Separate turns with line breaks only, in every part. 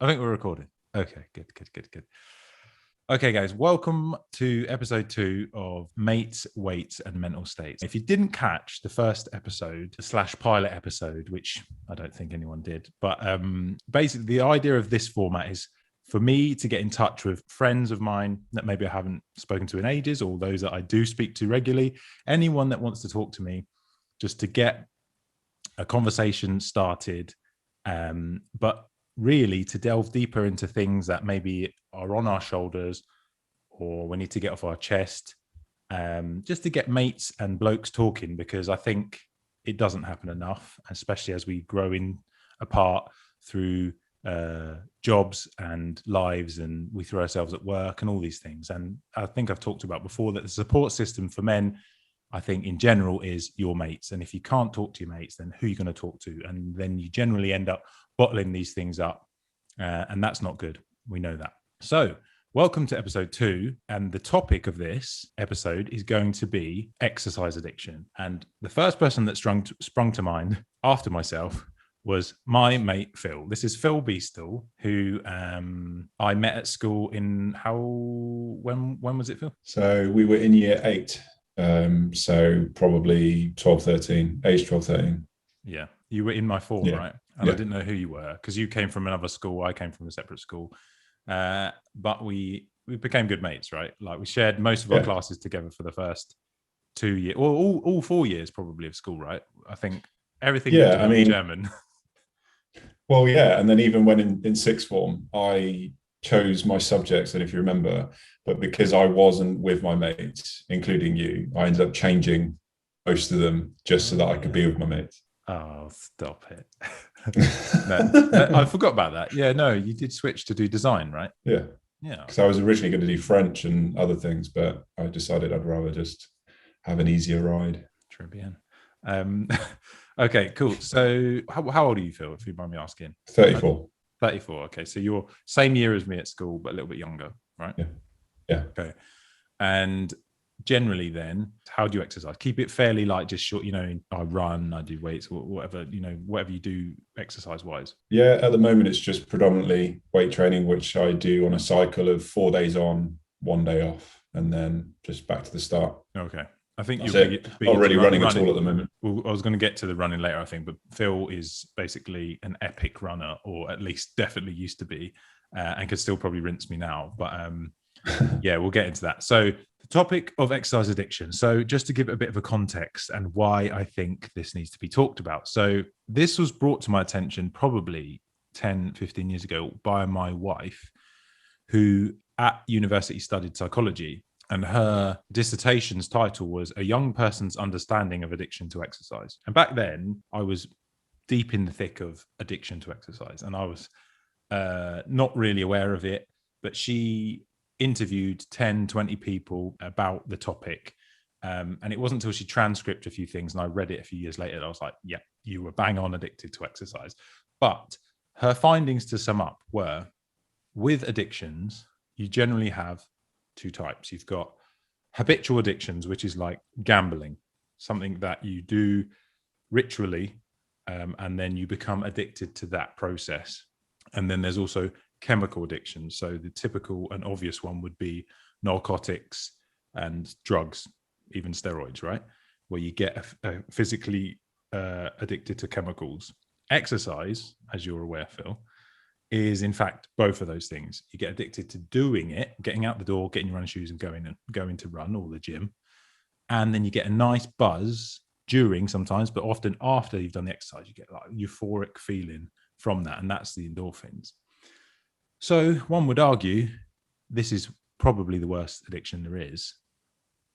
I think we're recording. Okay, good. Okay, guys, welcome to episode 2 of Mates, Weights and Mental States. If you didn't catch the first episode / pilot episode, which I don't think anyone did, but basically the idea of this format is for me to get in touch with friends of mine that maybe I haven't spoken to in ages, or those that I do speak to regularly, anyone that wants to talk to me, just to get a conversation started, but really to delve deeper into things that maybe are on our shoulders or we need to get off our chest, just to get mates and blokes talking, because I think it doesn't happen enough, especially as we grow in apart through jobs and lives, and we throw ourselves at work and all these things. And I think I've talked about before that the support system for men, I think in general, is your mates. And if you can't talk to your mates, then who are you going to talk to? And then you generally end up bottling these things up. And that's not good. We know that. So welcome to episode 2. And the topic of this episode is going to be exercise addiction. And the first person that sprung to mind after myself was my mate, Phil. This is Phil Beastall, who I met at school in when was it, Phil?
So we were in year 8. So probably 12, 13, age 12, 13.
Yeah. You were in my form,
Yeah.
right? And I didn't know who you were because you came from another school. I came from a separate school. But we became good mates, right? Like we shared most of our classes together for the first 2 years, or all 4 years probably of school, right? I think everything.
Yeah, I mean,
German.
Well, yeah. And then even when in sixth form, I chose my subjects, and if you remember, but because I wasn't with my mates, including you, I ended up changing most of them just so that I could be with my mates.
Oh, stop it. No, I forgot about that. Yeah, no, you did switch to do design, right?
Yeah. Because I was originally going to do French and other things, but I decided I'd rather just have an easier ride.
Très bien. Okay, cool. So how old are you, Phil, if you mind me asking?
34.
34. Okay, so you're same year as me at school, but a little bit younger, right?
Yeah.
Okay. And generally then, how do you exercise? Keep it fairly like just short, I run, I do weights, or whatever you do exercise wise.
Yeah, at the moment it's just predominantly weight training, which I do on a cycle of 4 days on, 1 day off, and then just back to the start.
Okay. I think
you're not really running at all at the moment.
Well, I was going to get to the running later, I think, but Phil is basically an epic runner, or at least definitely used to be, and could still probably rinse me now. But yeah, we'll get into that. So the topic of exercise addiction. So just to give it a bit of a context and why I think this needs to be talked about. So this was brought to my attention probably 10, 15 years ago by my wife, who at university studied psychology. And her dissertation's title was A Young Person's Understanding of Addiction to Exercise. And back then, I was deep in the thick of addiction to exercise. And I was not really aware of it. But she interviewed 10, 20 people about the topic. And it wasn't until she transcribed a few things and I read it a few years later that I was like, yeah, you were bang on addicted to exercise. But her findings, to sum up, were with addictions, you generally have 2 types. You've got habitual addictions, which is like gambling, something that you do ritually, and then you become addicted to that process. And then there's also chemical addictions. So the typical and obvious one would be narcotics and drugs, even steroids, right? Where you get physically addicted to chemicals. Exercise, as you're aware, Phil, is in fact both of those things. You get addicted to doing it, getting out the door, getting your running shoes and going to run or the gym. And then you get a nice buzz during sometimes, but often after you've done the exercise, you get like a euphoric feeling from that. And that's the endorphins. So one would argue this is probably the worst addiction there is.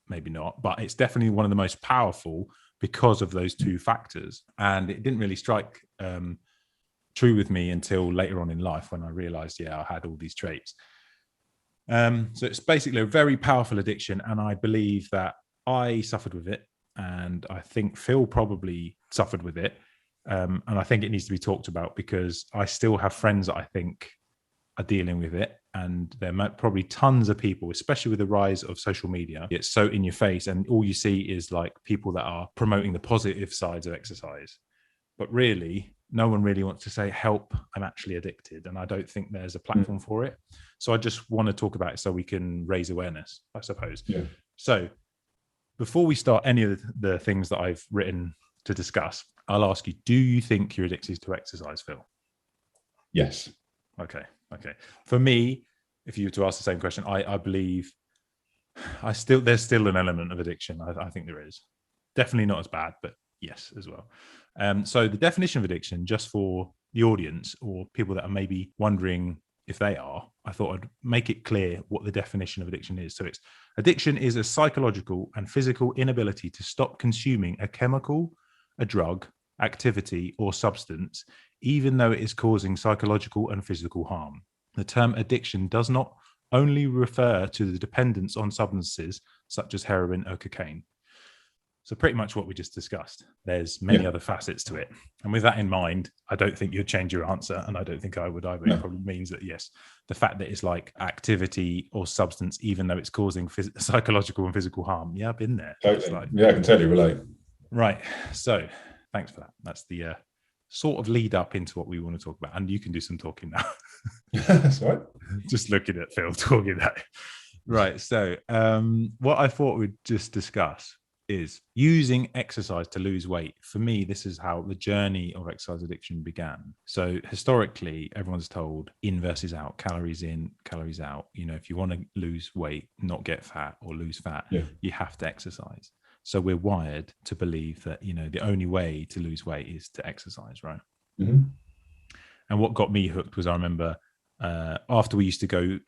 Maybe not, but it's definitely one of the most powerful because of those 2 factors. And it didn't really strike true with me until later on in life when I realized, I had all these traits. So it's basically a very powerful addiction. And I believe that I suffered with it. And I think Phil probably suffered with it. And I think it needs to be talked about because I still have friends that I think are dealing with it. And there might probably tons of people, especially with the rise of social media, it's so in your face. And all you see is like people that are promoting the positive sides of exercise. But really, no one really wants to say, help, I'm actually addicted. And I don't think there's a platform for it. So I just want to talk about it so we can raise awareness, I suppose.
Yeah.
So before we start any of the things that I've written to discuss, I'll ask you, do you think you're addicted to exercise, Phil?
Yes.
Okay. For me, if you were to ask the same question, I believe there's still an element of addiction. I think there is. Definitely not as bad, but yes, as well. So the definition of addiction, just for the audience or people that are maybe wondering if they are, I thought I'd make it clear what the definition of addiction is. So addiction is a psychological and physical inability to stop consuming a chemical, a drug, activity, or substance, even though it is causing psychological and physical harm. The term addiction does not only refer to the dependence on substances such as heroin or cocaine. So pretty much what we just discussed. There's many other facets to it. And with that in mind, I don't think you'd change your answer. And I don't think I would either. It probably means that, yes, the fact that it's like activity or substance, even though it's causing psychological and physical harm. Yeah, I've been there.
Totally. I can totally relate.
Right. So thanks for that. That's the sort of lead up into what we want to talk about. And you can do some talking now.
That's right.
Just looking at Phil talking that. Right. So what I thought we'd just discuss is using exercise to lose weight. For me, this is how the journey of exercise addiction began. So historically, everyone's told in versus out, calories in, calories out. You know, if you want to lose weight, not get fat or lose fat, you have to exercise. So we're wired to believe that, you know, the only way to lose weight is to exercise, right?
Mm-hmm.
And what got me hooked was I remember after we used to go,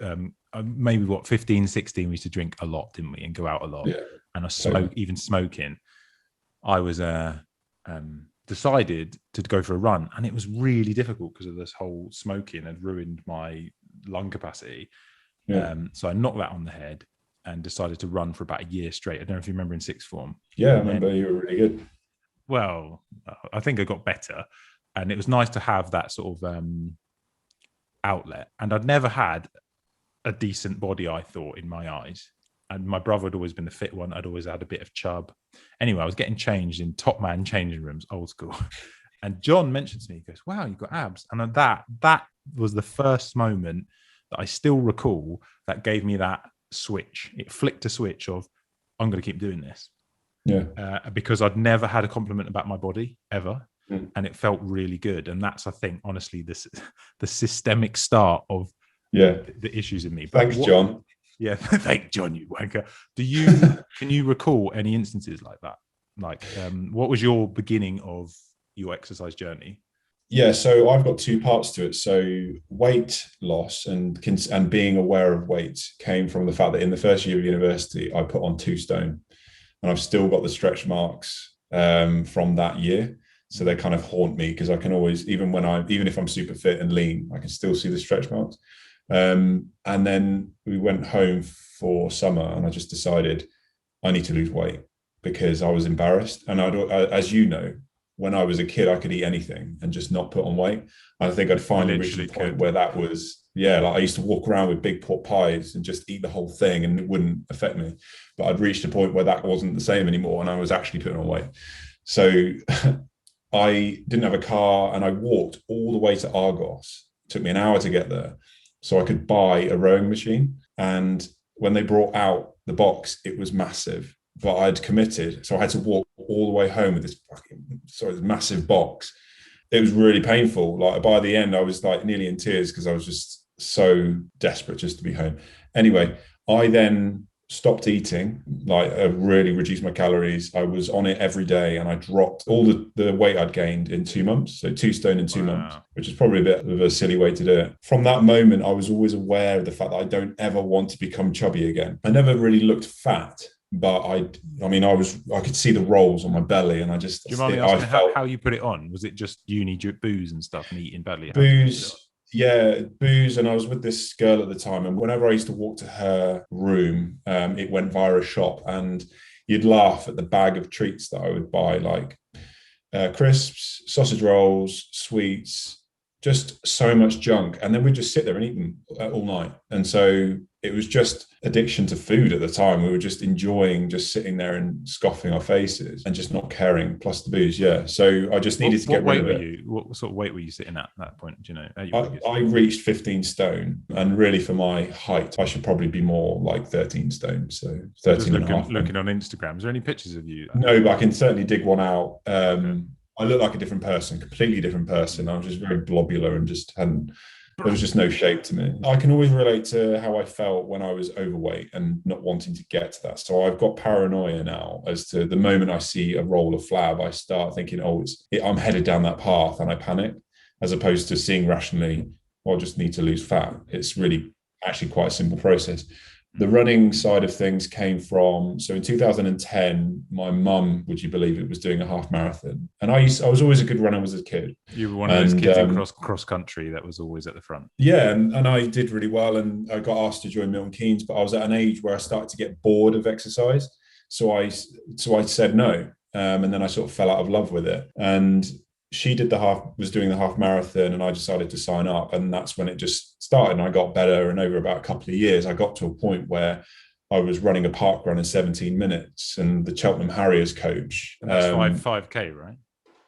maybe 15, 16, we used to drink a lot, didn't we? And go out a lot. Yeah. And I even smoking. I was decided to go for a run, and it was really difficult because of this whole smoking had ruined my lung capacity. Yeah. So I knocked that on the head and decided to run for about a year straight. I don't know if you remember in sixth form.
Yeah, I remember you were really good.
Well, I think I got better, and it was nice to have that sort of outlet. And I'd never had a decent body, I thought, in my eyes. And my brother had always been the fit one. I'd always had a bit of chub. Anyway, I was getting changed in top man changing rooms, old school. And John mentioned to me, he goes, wow, you've got abs. And that was the first moment that I still recall that gave me that switch. It flicked a switch of, I'm going to keep doing this.
Yeah.
Because I'd never had a compliment about my body ever. And it felt really good. And that's, I think, honestly, the systemic start of the issues in me.
Thanks, John.
Yeah, thank John, you wanker. Can you recall any instances like that? Like, what was your beginning of your exercise journey?
Yeah, so I've got two parts to it. So weight loss and being aware of weight came from the fact that in the first year of university, I put on 2 stone, and I've still got the stretch marks from that year. So they kind of haunt me because I can always, even if I'm super fit and lean, I can still see the stretch marks. And then we went home for summer, and I just decided I need to lose weight because I was embarrassed. And as you know, when I was a kid, I could eat anything and just not put on weight. I think I'd finally reached a point where that was, like I used to walk around with big pork pies and just eat the whole thing and it wouldn't affect me. But I'd reached a point where that wasn't the same anymore, and I was actually putting on weight. So I didn't have a car, and I walked all the way to Argos. It took me an hour to get there so I could buy a rowing machine. And when they brought out the box, it was massive, but I'd committed. So I had to walk all the way home with this massive box. It was really painful. Like by the end, I was like nearly in tears because I was just so desperate just to be home. Anyway, I then stopped eating, like I really reduced my calories. I was on it every day, and I dropped all the weight I'd gained in 2 months. So 2 stone in 2 months, which is probably a bit of a silly way to do it. From that moment, I was always aware of the fact that I don't ever want to become chubby again. I never really looked fat, but I could see the rolls on my belly, and I just.
Do you mind me asking how you put it on? Was it just uni booze and stuff and eating badly?
Booze. Yeah, booze. And I was with this girl at the time, and whenever I used to walk to her room, it went via a shop, and you'd laugh at the bag of treats that I would buy, like crisps, sausage rolls, sweets, just so much junk. And then we'd just sit there and eat them all night. And so it was just addiction to food at the time. We were just enjoying just sitting there and scoffing our faces and just not caring, plus the booze. Yeah. So I just needed to get rid of it.
What sort of weight were you sitting at that point? Do you know?
I reached 15 stone, and really for my height, I should probably be more like 13 stone. So 13 and a half.
Looking on Instagram, is there any pictures of you?
No, but I can certainly dig one out. I look like a different person, completely different person. I was just very blobular and there was just no shape to me. I can always relate to how I felt when I was overweight and not wanting to get to that. So I've got paranoia now as to the moment I see a roll of flab, I start thinking, I'm headed down that path, and I panic, as opposed to seeing rationally, I just need to lose fat. It's really actually quite a simple process. The running side of things came from, so in 2010, my mum, would you believe it, was doing a half marathon. And I was always a good runner as a kid.
You were one of those kids in cross country that was always at the front.
Yeah, and I did really well, and I got asked to join Milton Keynes, but I was at an age where I started to get bored of exercise. So I said no. And then I sort of fell out of love with it. And she was doing the half marathon, and I decided to sign up, and that's when it just started, and I got better. And over about a couple of years, I got to a point where I was running a park run in 17 minutes, and the Cheltenham Harriers coach.
And that's 5K, right?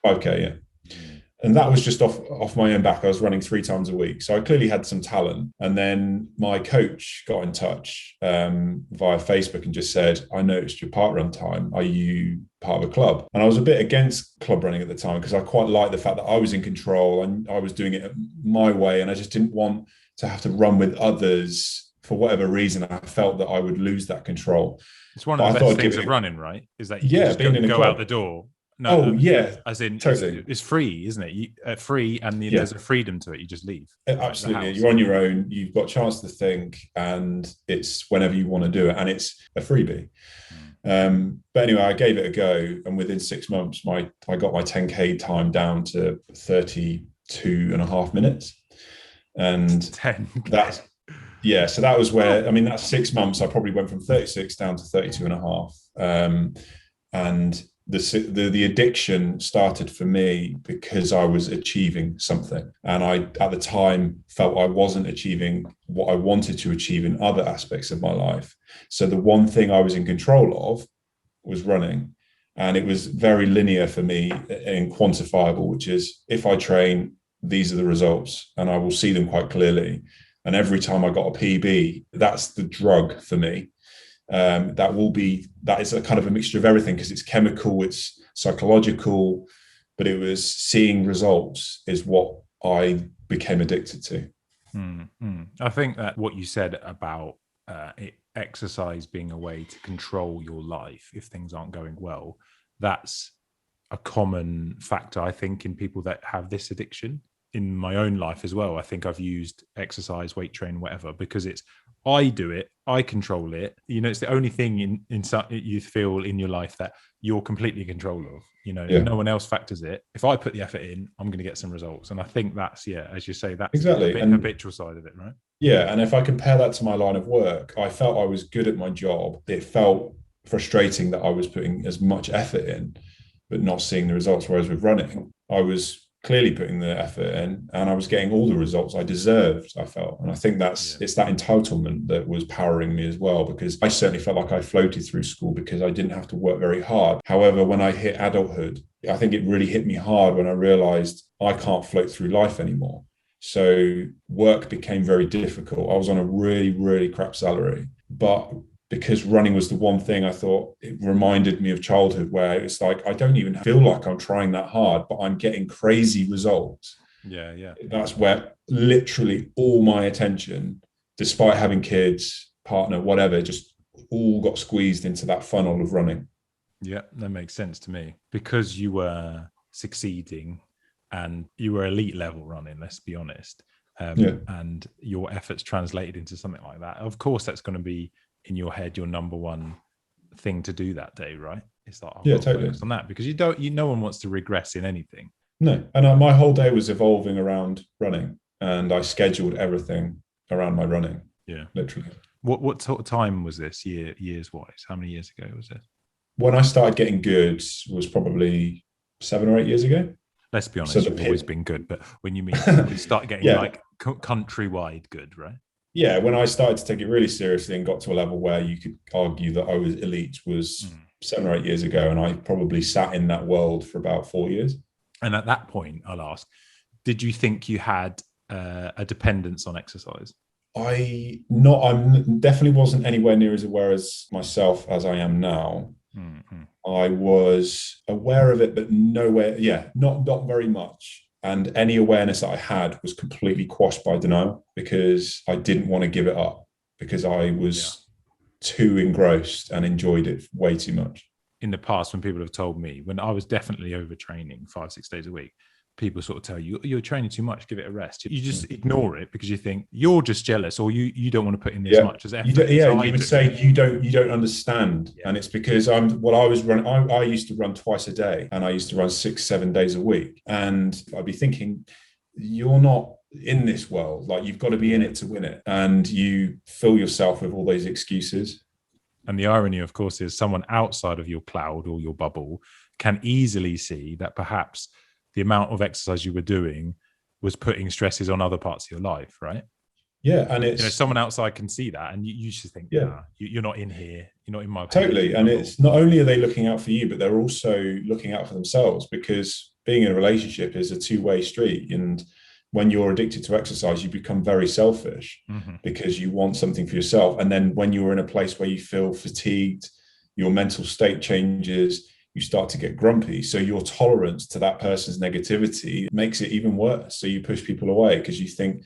5K, yeah. And that was just off my own back. I was running 3 times a week. So I clearly had some talent. And then my coach got in touch via Facebook and just said, I noticed your park run time. Are you part of a club? And I was a bit against club running at the time, because I quite liked the fact that I was in control and I was doing it my way. And I just didn't want to have to run with others. For whatever reason, I felt that I would lose that control.
It's one of the best things of running, right? Is that you just go out the door.
No, yeah.
As in,
totally.
It's free, isn't it? Free, and there's a freedom to it. You just leave.
Absolutely. You're on your own. You've got a chance to think, and it's whenever you want to do it. And it's a freebie. But anyway, I gave it a go. And within 6 months, I got my 10K time down to 32 and a half minutes. And
10K.
So that was where, that's 6 months. I probably went from 36 down to 32 and a half. And the addiction started for me because I was achieving something. And I, at the time, felt I wasn't achieving what I wanted to achieve in other aspects of my life. So the one thing I was in control of was running. And it was very linear for me and quantifiable, which is, if I train, these are the results, and I will see them quite clearly. And every time I got a PB, that's the drug for me. That is a kind of a mixture of everything, because it's chemical, it's psychological, but it was seeing results is what I became addicted to.
I think that what you said about exercise being a way to control your life if things aren't going well, that's a common factor, I think, in people that have this addiction. In my own life as well, I think I've used exercise, weight training, whatever, because I do it, I control it. It's the only thing in you feel in your life that you're completely in control of. No one else factors it. If I put the effort in, I'm going to get some results. And I think that's, as you say, that's
exactly
the habitual side of it, right?
Yeah, and if I compare that to my line of work, I felt I was good at my job. It felt frustrating that I was putting as much effort in, but not seeing the results. Whereas with running, I was clearly putting the effort in, and I was getting all the results I deserved, I felt. And I think it's that entitlement that was powering me as well, because I certainly felt like I floated through school because I didn't have to work very hard. However, when I hit adulthood, I think it really hit me hard when I realized I can't float through life anymore. So work became very difficult. I was on a really, really crap salary, but because running was the one thing, I thought it reminded me of childhood, where it's like, I don't even feel like I'm trying that hard, but I'm getting crazy results.
Yeah.
That's where literally all my attention, despite having kids, partner, whatever, just all got squeezed into that funnel of running.
Yeah, that makes sense to me. Because you were succeeding and you were elite level running, let's be honest, and your efforts translated into something like that. Of course, that's going to be in your head your number one thing to do that day, right? It's like,
totally
focus on that, because no one wants to regress in anything.
No, and my whole day was evolving around running, and I scheduled everything around my running.
Yeah,
literally.
What sort of time was this, years wise? How many years ago was this?
When I started getting good was probably 7 or 8 years ago.
Let's be
So
honest,
the
you've always
pit,
been good, but when you start getting
yeah,
like countrywide good, right?
yeah. When I started to take it really seriously and got to a level where you could argue that I was elite was
Mm.
7 or 8 years ago, and I probably sat in that world for about 4 years.
And at that point, I'll ask, did you think you had a dependence on exercise?
I'm definitely wasn't anywhere near as aware as myself as I am now.
Mm-hmm.
I was aware of it, but nowhere, yeah, not very much. And any awareness that I had was completely quashed by denial because I didn't want to give it up because I
Yeah.
was too engrossed and enjoyed it way too much.
In the past, when people have told me, when I was definitely overtraining 5-6 days a week, people sort of tell you, you're training too much, give it a rest. You just ignore it because you think you're just jealous, or you don't want to put in as
Yeah.
much as effort as
Yeah,
I
you would
do.
say you don't understand.
Yeah.
And it's because I was running, I used to run twice a day and I used to run 6-7 days a week. And I'd be thinking, you're not in this world. Like you've got to be in it to win it. And you fill yourself with all those excuses.
And the irony, of course, is someone outside of your cloud or your bubble can easily see that perhaps the amount of exercise you were doing was putting stresses on other parts of your life, right?
Yeah. And it's,
Someone outside can see that, and you should think,
yeah,
nah, you're not in here, you're not in my
totally. And
bubble.
it's not only are they looking out for you, but they're also looking out for themselves because being in a relationship is a two-way street. And when you're addicted to exercise, you become very selfish because you want something for yourself. And then when you're in a place where you feel fatigued, your mental state changes, you start to get grumpy. So your tolerance to that person's negativity makes it even worse. So you push people away because you think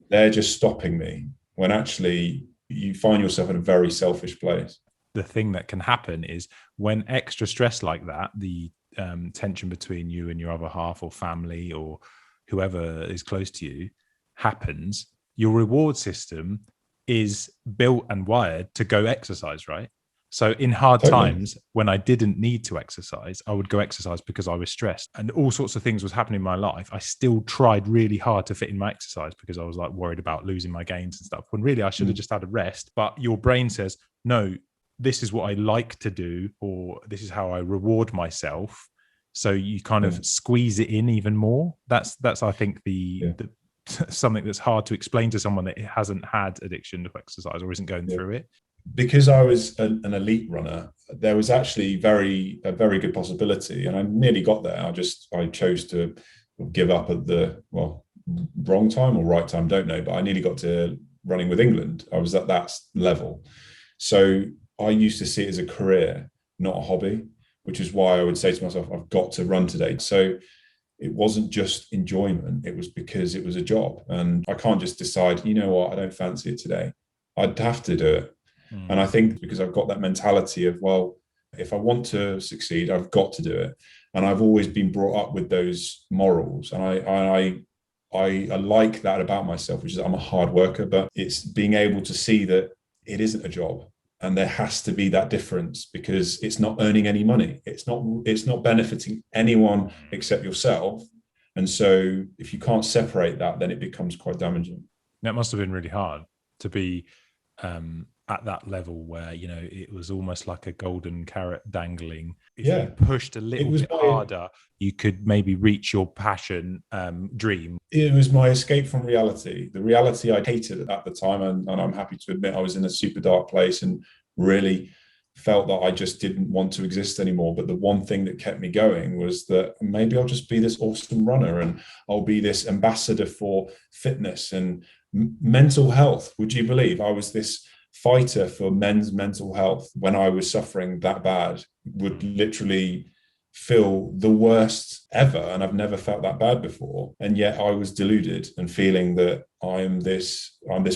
they're just stopping me, when actually you find yourself in a very selfish place.
The thing that can happen is when extra stress like that, the tension between you and your other half or family or whoever is close to you happens, your reward system is built and wired to go exercise, right? So in hard times, when I didn't need to exercise, I would go exercise because I was stressed and all sorts of things was happening in my life. I still tried really hard to fit in my exercise because I was like worried about losing my gains and stuff, when really I should have just had a rest. But your brain says, no, this is what I like to do, or this is how I reward myself. So you kind of squeeze it in even more. That's I think the something that's hard to explain to someone that hasn't had addiction to exercise or isn't going through it.
Because I was an elite runner, there was actually a very good possibility, and I nearly got there. I chose to give up at the wrong time or right time, don't know, but I nearly got to running with England. I was at that level. So I used to see it as a career, not a hobby, which is why I would say to myself, I've got to run today. So it wasn't just enjoyment, it was because it was a job. And I can't just decide, you know what, I don't fancy it today. I'd have to do it. And I think because I've got that mentality of, well, if I want to succeed, I've got to do it. And I've always been brought up with those morals. And I like that about myself, which is I'm a hard worker, but it's being able to see that it isn't a job. And there has to be that difference because it's not earning any money. It's not benefiting anyone except yourself. And so if you can't separate that, then it becomes quite damaging.
That must have been really hard to be at that level where, it was almost like a golden carrot dangling. If you pushed a little bit harder, you could maybe reach your passion dream.
It was my escape from reality. The reality I hated at the time. And I'm happy to admit I was in a super dark place and really felt that I just didn't want to exist anymore. But the one thing that kept me going was that maybe I'll just be this awesome runner and I'll be this ambassador for fitness and mental health. Would you believe I was this fighter for men's mental health when I was suffering that bad? Would literally feel the worst ever, and I've never felt that bad before, and yet I was deluded and feeling that I'm this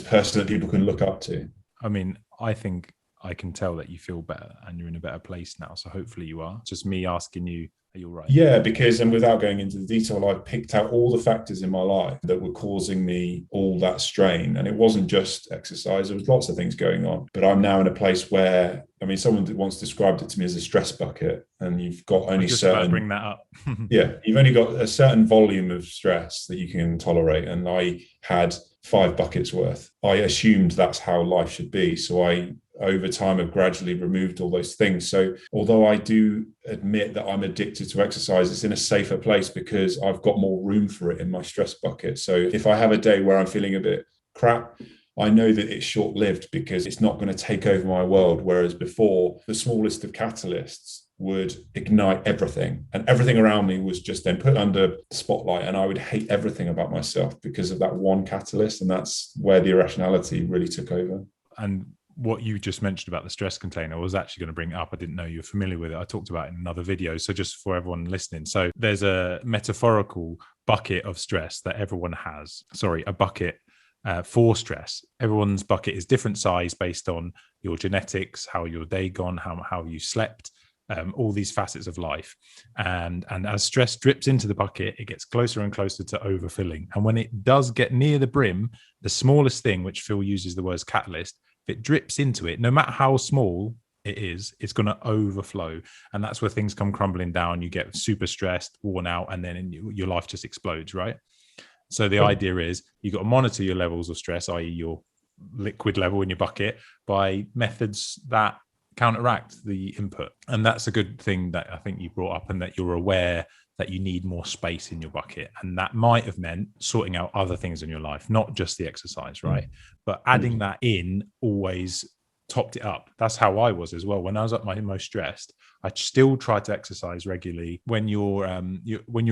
person that people can look up to.
I mean, I think I can tell that you feel better and you're in a better place now, so hopefully you are. Just me asking you, are you all right?
Yeah, because, and without going into the detail, I picked out all the factors in my life that were causing me all that strain. And it wasn't just exercise, there was lots of things going on. But I'm now in a place where, someone once described it to me as a stress bucket, and you've got only certain...
bring that up.
Yeah, you've only got a certain volume of stress that you can tolerate. And I had 5 buckets worth. I assumed that's how life should be. So I over time have gradually removed all those things. So although I do admit that I'm addicted to exercise, it's in a safer place because I've got more room for it in my stress bucket. So if I have a day where I'm feeling a bit crap, I know that it's short-lived because it's not going to take over my world. Whereas before, the smallest of catalysts would ignite everything, and everything around me was just then put under the spotlight, and I would hate everything about myself because of that one catalyst. And that's where the irrationality really took over.
And what you just mentioned about the stress container, I was actually going to bring it up. I didn't know you were familiar with it. I talked about it in another video. So just for everyone listening, so there's a metaphorical bucket of stress that everyone has. Sorry, a bucket for stress. Everyone's bucket is different size based on your genetics, how your day gone, how you slept, all these facets of life. And as stress drips into the bucket, it gets closer and closer to overfilling. And when it does get near the brim, the smallest thing, which Phil uses the word catalyst, if it drips into it, no matter how small it is, it's going to overflow. And that's where things come crumbling down. You get super stressed, worn out, and then your life just explodes, right? So the idea is you've got to monitor your levels of stress, i.e. your liquid level in your bucket, by methods that counteract the input. And that's a good thing that I think you brought up, and that you're aware that you need more space in your bucket. And that might have meant sorting out other things in your life, not just the exercise, right? But adding that in always topped it up. That's how I was as well. When I was at my most stressed, I still tried to exercise regularly. When you're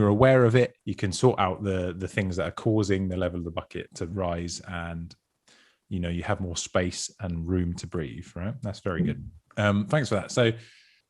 aware of it, you can sort out the things that are causing the level of the bucket to rise, and you have more space and room to breathe, right? That's very good. Thanks for that. So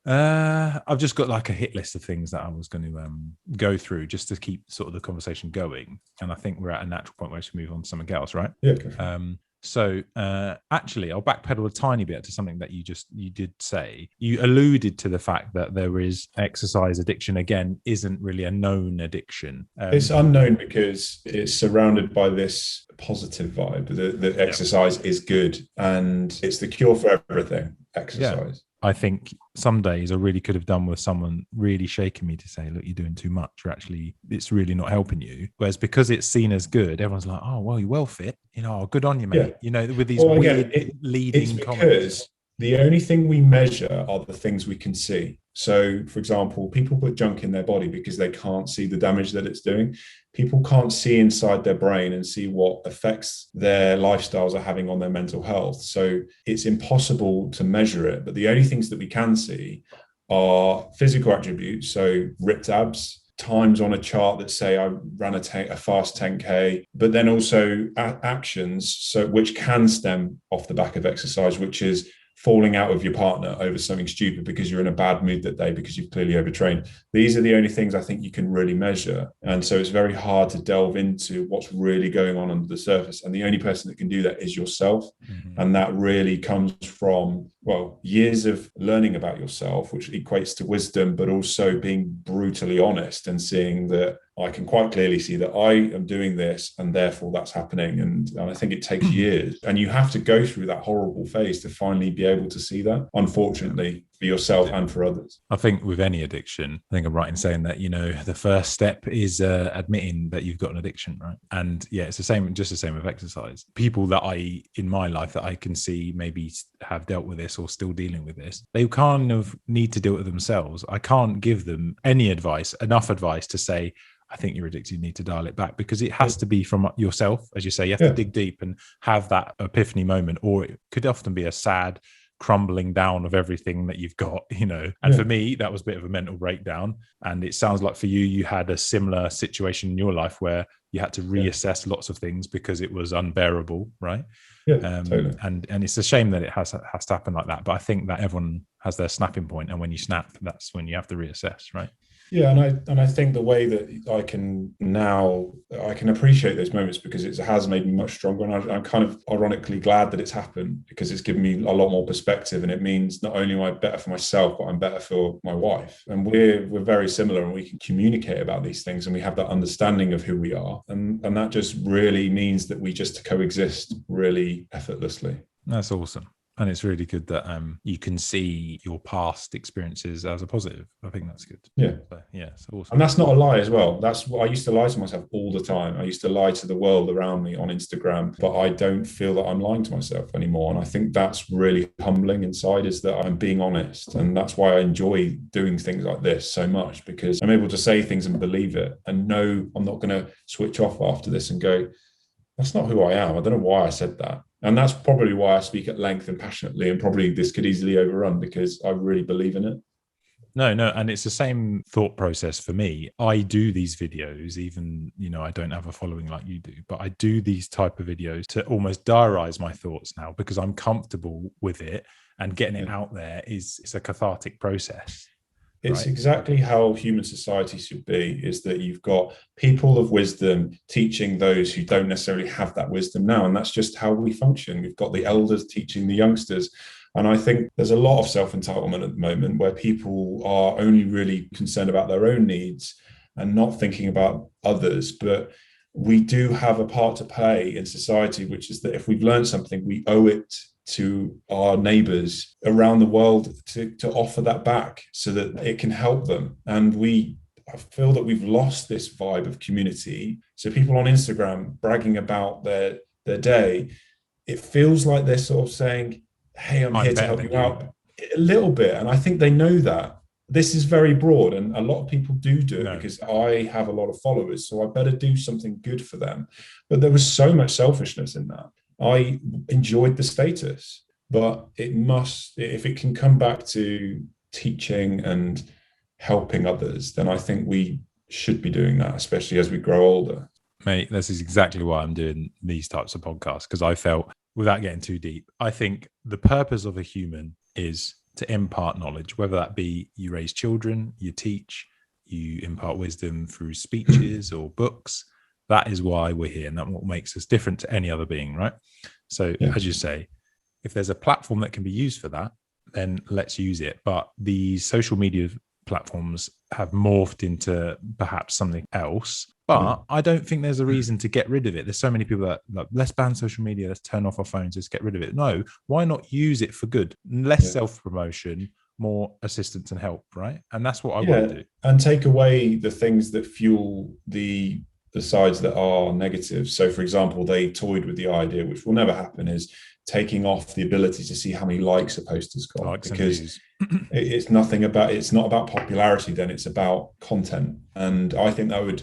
I've just got like a hit list of things that I was going to go through just to keep sort of the conversation going. And I think we're at a natural point where we should move on to something else, right?
Yeah. Okay.
So actually, I'll backpedal a tiny bit to something that you did say. You alluded to the fact that there is exercise addiction. Again, isn't really a known addiction.
It's unknown because it's surrounded by this positive vibe that exercise is good and it's the cure for everything. Exercise.
I think some days I really could have done with someone really shaking me to say, look, you're doing too much, or actually it's really not helping you. Whereas because it's seen as good, everyone's like, oh, well, you're well fit, good on you, mate. With these weird leading comments.
The only thing we measure are the things we can see. So, for example, people put junk in their body because they can't see the damage that it's doing. People can't see inside their brain and see what effects their lifestyles are having on their mental health. So it's impossible to measure it. But the only things that we can see are physical attributes. So ripped abs, times on a chart that say I ran a fast 10K, but then also actions, so which can stem off the back of exercise, which is falling out with your partner over something stupid because you're in a bad mood that day because you've clearly overtrained. These are the only things I think you can really measure. And so it's very hard to delve into what's really going on under the surface. And the only person that can do that is yourself. Mm-hmm. And that really comes from, years of learning about yourself, which equates to wisdom, but also being brutally honest and seeing that I can quite clearly see that I am doing this and therefore that's happening. And I think it takes years, and you have to go through that horrible phase to finally be able to see that, unfortunately, for yourself and for others.
I think with any addiction, I think I'm right in saying that, the first step is admitting that you've got an addiction, right? And it's the same with exercise. People that in my life that I can see maybe have dealt with this or still dealing with this, they kind of need to do it with themselves. I can't give them enough advice to say, I think you're addicted, you need to dial it back, because it has to be from yourself. As you say, you have to dig deep and have that epiphany moment, or it could often be a sad crumbling down of everything that you've got, And for me, that was a bit of a mental breakdown. And it sounds like for you had a similar situation in your life where you had to reassess lots of things because it was unbearable, right?
Totally.
And it's a shame that it has to happen like that. But I think that everyone has their snapping point, and when you snap, that's when you have to reassess, right?
Yeah, and I think the way that I can appreciate those moments because it has made me much stronger, and I'm kind of ironically glad that it's happened because it's given me a lot more perspective, and it means not only am I better for myself, but I'm better for my wife. And we're very similar, and we can communicate about these things, and we have that understanding of who we are, and that just really means that we just coexist really effortlessly.
That's awesome. And it's really good that you can see your past experiences as a positive. I think that's good.
Yeah.
So, yeah, it's awesome.
And that's not a lie as well. That's what I used to lie to myself all the time. I used to lie to the world around me on Instagram, but I don't feel that I'm lying to myself anymore. And I think that's really humbling inside, is that I'm being honest. And that's why I enjoy doing things like this so much, because I'm able to say things and believe it and know I'm not going to switch off after this and go, that's not who I am. I don't know why I said that. And that's probably why I speak at length and passionately, and probably this could easily overrun, because I really believe in it.
No, and it's the same thought process for me. I do these videos, even, I don't have a following like you do, but I do these type of videos to almost diarize my thoughts now, because I'm comfortable with it, and getting it out there it's a cathartic process.
It's exactly how human society should be, is that you've got people of wisdom teaching those who don't necessarily have that wisdom now. And that's just how we function. We've got the elders teaching the youngsters. And I think there's a lot of self-entitlement at the moment, where people are only really concerned about their own needs and not thinking about others. But we do have a part to play in society, which is that if we've learned something, we owe it to our neighbors around the world to offer that back so that it can help them. And I feel that we've lost this vibe of community. So people on Instagram bragging about their day, it feels like they're sort of saying, hey, I'm here to help you out a little bit. And I think they know that. This is very broad, and a lot of people do it because I have a lot of followers, so I better do something good for them. But there was so much selfishness in that. I enjoyed the status, but if it can come back to teaching and helping others, then I think we should be doing that, especially as we grow older.
Mate, this is exactly why I'm doing these types of podcasts, because I felt, without getting too deep, I think the purpose of a human is to impart knowledge, whether that be you raise children, you teach, you impart wisdom through speeches or books. That is why we're here, and that's what makes us different to any other being, right? So, as you say, if there's a platform that can be used for that, then let's use it. But the social media platforms have morphed into perhaps something else. But I don't think there's a reason to get rid of it. There's so many people that like, let's ban social media, let's turn off our phones, let's get rid of it. No, why not use it for good? Less self-promotion, more assistance and help, right? And that's what I want to do.
And take away the things that fuel the sides that are negative. So, for example, they toyed with the idea, which will never happen, is taking off the ability to see how many likes a post has got, because it's not about popularity. Then it's about content, and I think that would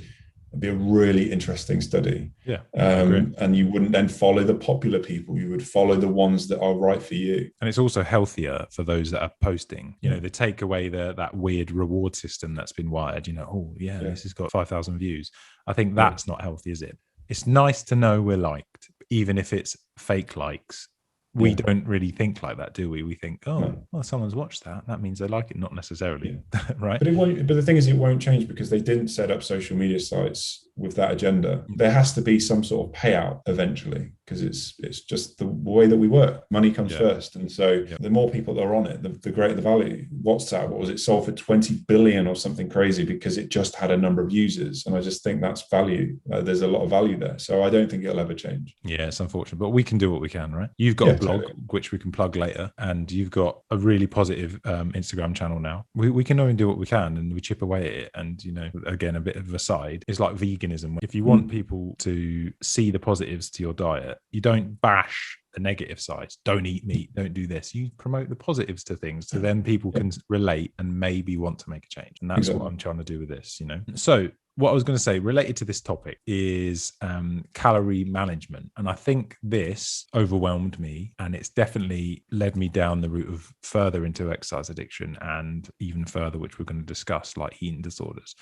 be a really interesting study. And you wouldn't then follow the popular people, you would follow the ones that are right for you.
And it's also healthier for those that are posting. They take away that weird reward system that's been wired. This has got 5,000 views. I think that's not healthy, is it? It's nice to know we're liked, even if it's fake likes. We don't really think like that, do we? We think, well, someone's watched that. That means they like it. Not necessarily, right?
But it won't. But the thing is, it won't change, because they didn't set up social media sites with that agenda. There has to be some sort of payout eventually, because it's just the way that we work. Money comes first, and so the more people that are on it, the greater the value. WhatsApp, what was it, sold for 20 billion or something crazy because it just had a number of users, and I just think that's value. There's a lot of value there, so I don't think it'll ever change.
Yeah, it's unfortunate, but we can do what we can, right? You've got a blog, which we can plug later, and you've got a really positive Instagram channel now. We can only do what we can, and we chip away at it. And again, a bit of a side, it's like veganism. If you want people to see the positives to your diet, you don't bash the negative sides. Don't eat meat, don't do this. You promote the positives to things, so then people can relate and maybe want to make a change. And that's what I'm trying to do with this. So what I was going to say related to this topic is calorie management. And I think this overwhelmed me, and it's definitely led me down the route of further into exercise addiction, and even further, which we're going to discuss, like eating disorders.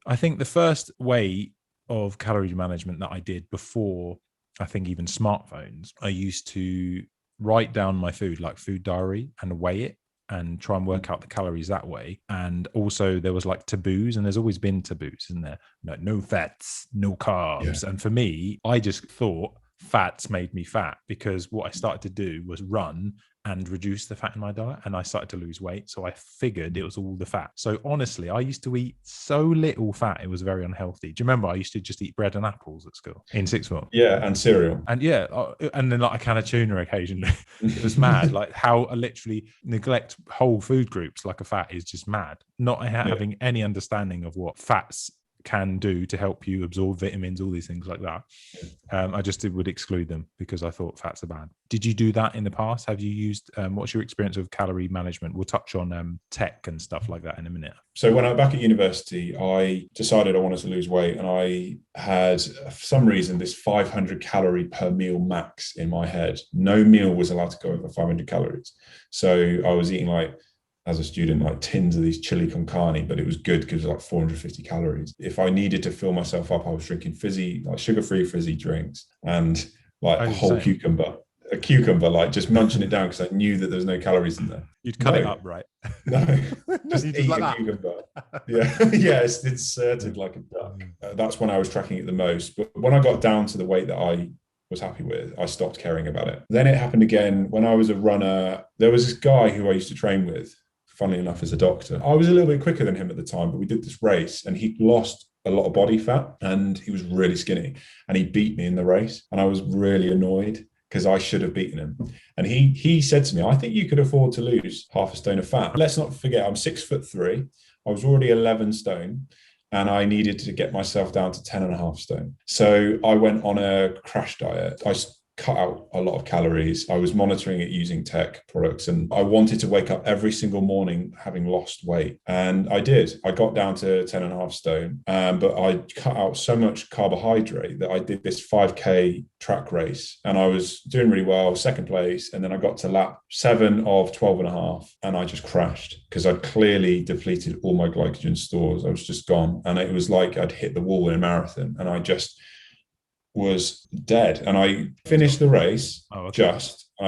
I think the first way of calorie management that I did before, I think, even smartphones, I used to write down my food, like food diary, and weigh it and try and work out the calories that way. And also there was like taboos, and there's always been taboos, isn't there? No fats, no carbs. And for me, I just thought fats made me fat, because what I started to do was run and reduce the fat in my diet, and I started to lose weight. So I figured it was all the fat. So honestly, I used to eat so little fat, it was very unhealthy. Do you remember I used to just eat bread and apples at school in sixth form?
Yeah, and cereal.
And and then like a can of tuna occasionally. It was mad. Like how I literally neglect whole food groups like a fat is just mad. Not having any understanding of what fats can do to help you absorb vitamins, all these things like that. I just would exclude them because I thought fats are bad. Did you do that in the past? Have you used, what's your experience of calorie management? We'll touch on tech and stuff like that in a minute.
So when I was back at university, I decided I wanted to lose weight, and I had, for some reason, this 500 calorie per meal max in my head. No meal was allowed to go over 500 calories. So I was eating, like, as a student, like tins of these chili con carne, but it was good because it was like 450 calories. If I needed to fill myself up, I was drinking fizzy, like sugar-free fizzy drinks, and like a whole cucumber, like just munching it down because I knew that there was no calories in there.
You'd cut it up, right?
No, just eat like a cucumber. Yeah, yeah, it's inserted like a duck. That's when I was tracking it the most. But when I got down to the weight that I was happy with, I stopped caring about it. Then it happened again when I was a runner. There was this guy who I used to train with, funnily enough, as a doctor. I was a little bit quicker than him at the time, but we did this race and he lost a lot of body fat and he was really skinny and he beat me in the race. And I was really annoyed because I should have beaten him. And he said to me, I think you could afford to lose half a stone of fat. Let's not forget, I'm 6'3". I was already 11 stone and I needed to get myself down to 10.5 stone. So I went on a crash diet. I cut out a lot of calories. I was monitoring it using tech products, and I wanted to wake up every single morning having lost weight. And I did. I got down to 10.5 stone, but I cut out so much carbohydrate that I did this 5K track race and I was doing really well, second place. And then I got to lap 7 of 12.5 and I just crashed because I'd clearly depleted all my glycogen stores. I was just gone. And it was like I'd hit the wall in a marathon and I just was dead. And I finished the race I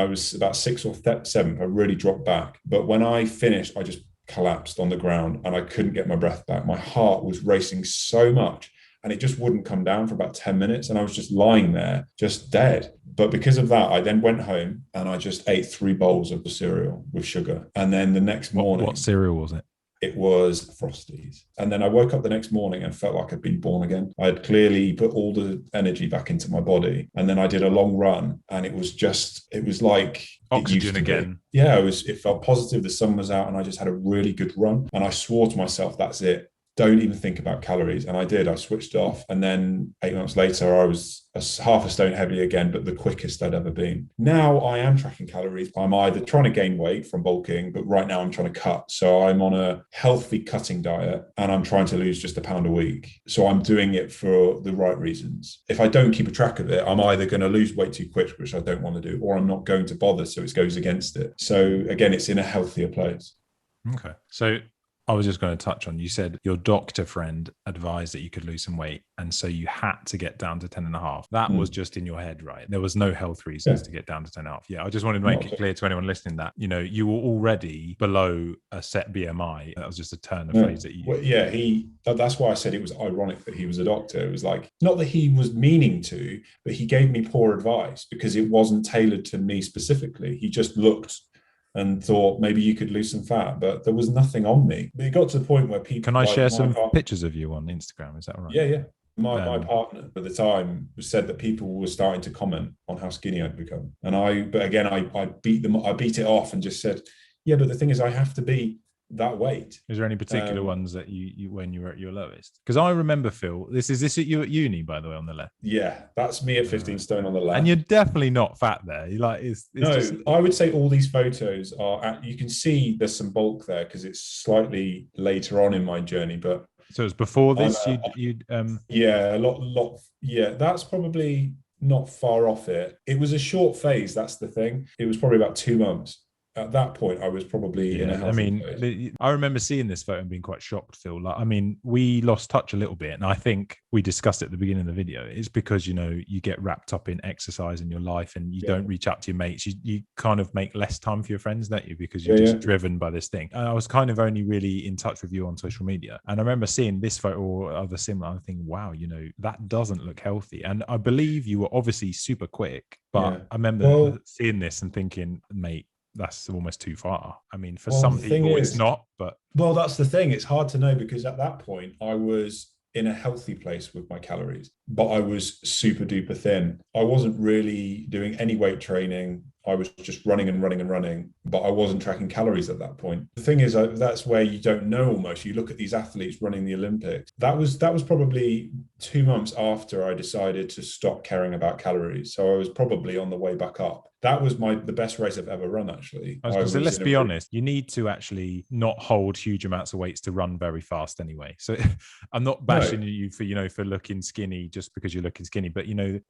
was about 6th or 7th. I really dropped back. But when I finished, I just collapsed on the ground and I couldn't get my breath back. My heart was racing so much and it just wouldn't come down for about 10 minutes. And I was just lying there, just dead. But because of that, I then went home and I just ate 3 bowls of the cereal with sugar. And then the next morning...
What cereal was it?
It was Frosties. And then I woke up the next morning and felt like I'd been born again. I had clearly put all the energy back into my body. And then I did a long run and it was like
oxygen again.
Yeah, it felt positive. The sun was out and I just had a really good run. And I swore to myself, that's it. Don't even think about calories. And I did. I switched off. And then 8 months later, I was half a stone heavier again, but the quickest I'd ever been. Now I am tracking calories. I'm either trying to gain weight from bulking, but right now I'm trying to cut. So I'm on a healthy cutting diet and I'm trying to lose just a pound a week. So I'm doing it for the right reasons. If I don't keep a track of it, I'm either going to lose weight too quick, which I don't want to do, or I'm not going to bother. So it goes against it. So again, it's in a healthier place.
Okay. So I was just going to touch on, you said your doctor friend advised that you could lose some weight. And so you had to get down to 10.5. That was just in your head, right? There was no health reasons to get down to 10.5. Yeah. I just wanted to make it clear to anyone listening that, you were already below a set BMI. That was just a turn of phrase that you
used. Well, that's why I said it was ironic that he was a doctor. It was like, not that he was meaning to, but he gave me poor advice because it wasn't tailored to me specifically. He just looked and thought maybe you could lose some fat, but there was nothing on me. But it got to the point where people...
Can I share some pictures of you on Instagram? Is that all right?
Yeah. My partner at the time said that people were starting to comment on how skinny I'd become. And I beat it off and just said, yeah, but the thing is I have to be that weight.
Is there any particular ones that you when you were at your lowest? Because I remember, Phil, this at you at uni, by the way, on the left.
Yeah, that's me at 15 stone on the left.
And you're definitely not fat there. You're like,
I would say all these photos are, you can see there's some bulk there because it's slightly later on in my journey, but
so it's before this.
Yeah, a lot. Yeah, that's probably not far off it. It was a short phase. That's the thing. It was probably about 2 months. At that point, I was probably in a healthy phase.
I remember seeing this photo and being quite shocked, Phil. We lost touch a little bit. And I think we discussed at the beginning of the video. It's because, you get wrapped up in exercise in your life and you don't reach out to your mates. You kind of make less time for your friends, don't you? Because you're just driven by this thing. And I was kind of only really in touch with you on social media. And I remember seeing this photo or other similar. I'm thinking, wow, that doesn't look healthy. And I believe you were obviously super quick. But I remember seeing this and thinking, mate, that's almost too far. I mean, for
Well,
some
the thing
people it's
is,
not, but
well, that's the thing. It's hard to know because at that point I was in a healthy place with my calories, but I was super duper thin. I wasn't really doing any weight training. I was just running and running and running, but I wasn't tracking calories at that point. The thing is, that's where you don't know almost. You look at these athletes running the Olympics. That was probably 2 months after I decided to stop caring about calories. So I was probably on the way back up. That was the best race I've ever run, actually.
so let's be honest, you need to actually not hold huge amounts of weights to run very fast anyway. So I'm not bashing you for looking skinny just because you're looking skinny, but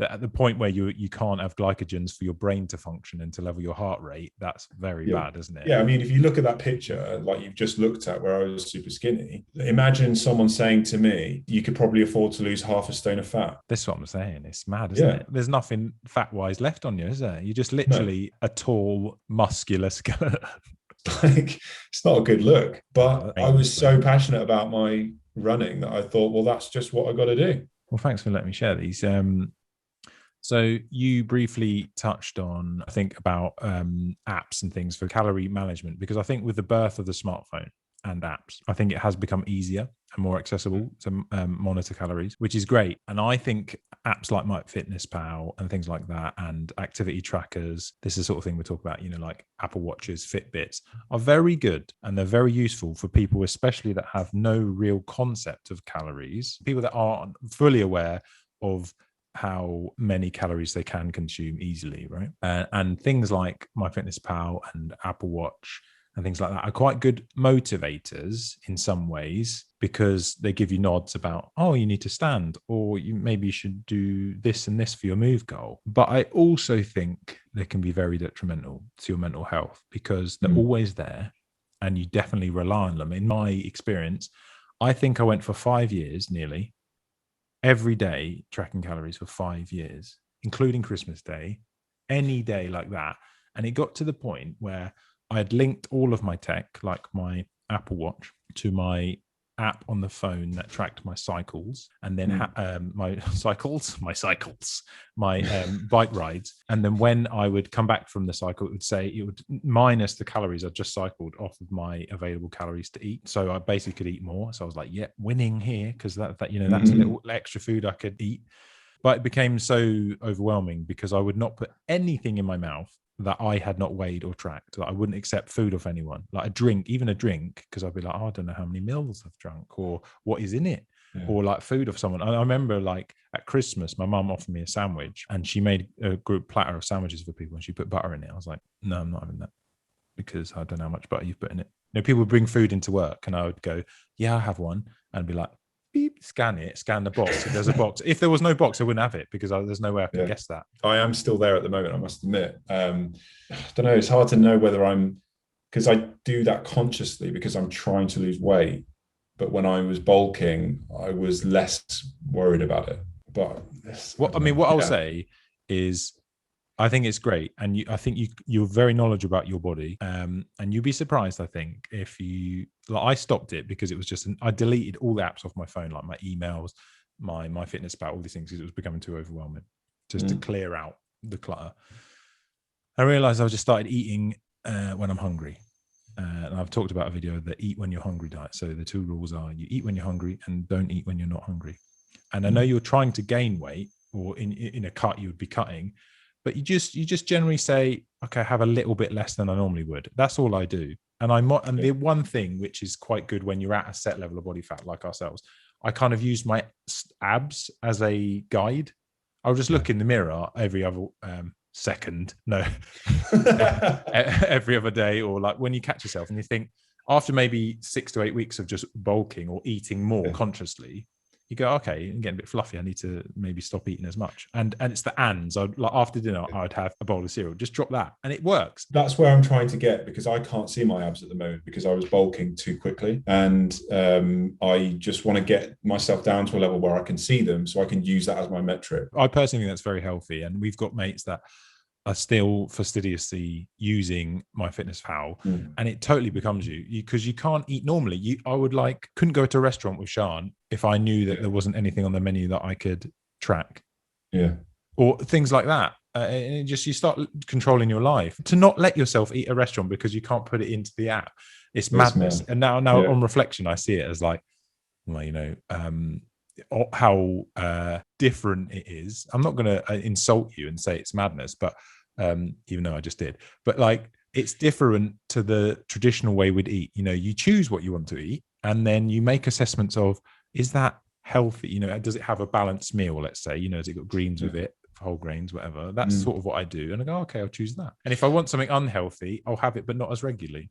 at the point where you can't have glycogens for your brain to function and to level your heart rate, that's very bad, isn't it?
Yeah, I mean, if you look at that picture like you've just looked at where I was super skinny, imagine someone saying to me, you could probably afford to lose half a stone of fat.
That's what I'm saying. It's mad, isn't it? There's nothing fat-wise left on you, is there? You're just literally a tall, muscular skeleton.
Like, it's not a good look. But I was so passionate about my running that I thought, well, that's just what I got to do.
Well, thanks for letting me share these. So you briefly touched on, I think, about apps and things for calorie management, because I think with the birth of the smartphone and apps, I think it has become easier and more accessible to monitor calories, which is great. And I think apps like MyFitnessPal and things like that, and activity trackers, this is the sort of thing we talk about, like Apple Watches, Fitbits, are very good. And they're very useful for people, especially that have no real concept of calories, people that aren't fully aware of how many calories they can consume easily, right? And things like MyFitnessPal and Apple Watch and things like that are quite good motivators in some ways, because they give you nods about, oh, you need to stand, or maybe you should do this and this for your move goal. But I also think they can be very detrimental to your mental health, because they're always there and you definitely rely on them. In my experience, I think I went for 5 years nearly every day tracking calories for 5 years, including Christmas Day, any day like that. And it got to the point where I had linked all of my tech, like my Apple Watch, to my app on the phone that tracked my cycles, and then my bike rides. And then when I would come back from the cycle, it would minus the calories I just cycled off of my available calories to eat. So I basically could eat more. So I was like, yeah, winning here, because that's a little extra food I could eat. But it became so overwhelming because I would not put anything in my mouth that I had not weighed or tracked. Like, I wouldn't accept food off anyone, like even a drink, because I'd be like, oh, I don't know how many mils I've drunk or what is in it, or like food of someone. I remember like at Christmas, my mum offered me a sandwich and she made a group platter of sandwiches for people and she put butter in it. I was like, no, I'm not having that, because I don't know how much butter you've put in it. People would bring food into work and I would go, yeah, I'll have one, and be like, beep, scan the box. If there's a box, if there was no box, I wouldn't have it, because there's no way I can guess that.
I am still there at the moment, I must admit. I don't know, it's hard to know whether because I do that consciously because I'm trying to lose weight, but when I was bulking I was less worried about it. But
I'll say is, I think it's great, and I think you're very knowledgeable about your body, and you'd be surprised, I think, if you, like, I stopped it because it was just I deleted all the apps off my phone, like my emails, my MyFitnessPal, all these things, because it was becoming too overwhelming, just to clear out the clutter. I realized I just started eating when I'm hungry, and I've talked about a video of the eat when you're hungry diet. So the 2 rules are: you eat when you're hungry and don't eat when you're not hungry. And I know you're trying to gain weight, or in a cut you would be cutting, but you just generally say, okay, have a little bit less than I normally would. That's all I do. And the one thing which is quite good when you're at a set level of body fat like ourselves, I kind of use my abs as a guide. I'll just look in the mirror every other every other day, or like when you catch yourself and you think, after maybe 6 to 8 weeks of just bulking or eating more consciously, you go, okay, I'm getting a bit fluffy, I need to maybe stop eating as much. And it's the ands. Like after dinner, I'd have a bowl of cereal, just drop that, and it works.
That's where I'm trying to get, because I can't see my abs at the moment because I was bulking too quickly, and I just want to get myself down to a level where I can see them, so I can use that as my metric.
I personally think that's very healthy, and we've got mates that are still fastidiously using MyFitnessPal, and it totally becomes you, because you can't eat normally. I couldn't go to a restaurant with Sean if I knew that there wasn't anything on the menu that I could track, or things like that. and you start controlling your life. To not let yourself eat a restaurant because you can't put it into the app, it's madness. And now on reflection, I see it as like, well, how different it is. I'm not going to insult you and say it's madness, but even though I just did, but like, it's different to the traditional way we'd eat. You choose what you want to eat, and then you make assessments of, is that healthy? Does it have a balanced meal? Let's say, has it got greens with it, whole grains, whatever? That's sort of what I do. And I go, okay, I'll choose that. And if I want something unhealthy, I'll have it, but not as regularly.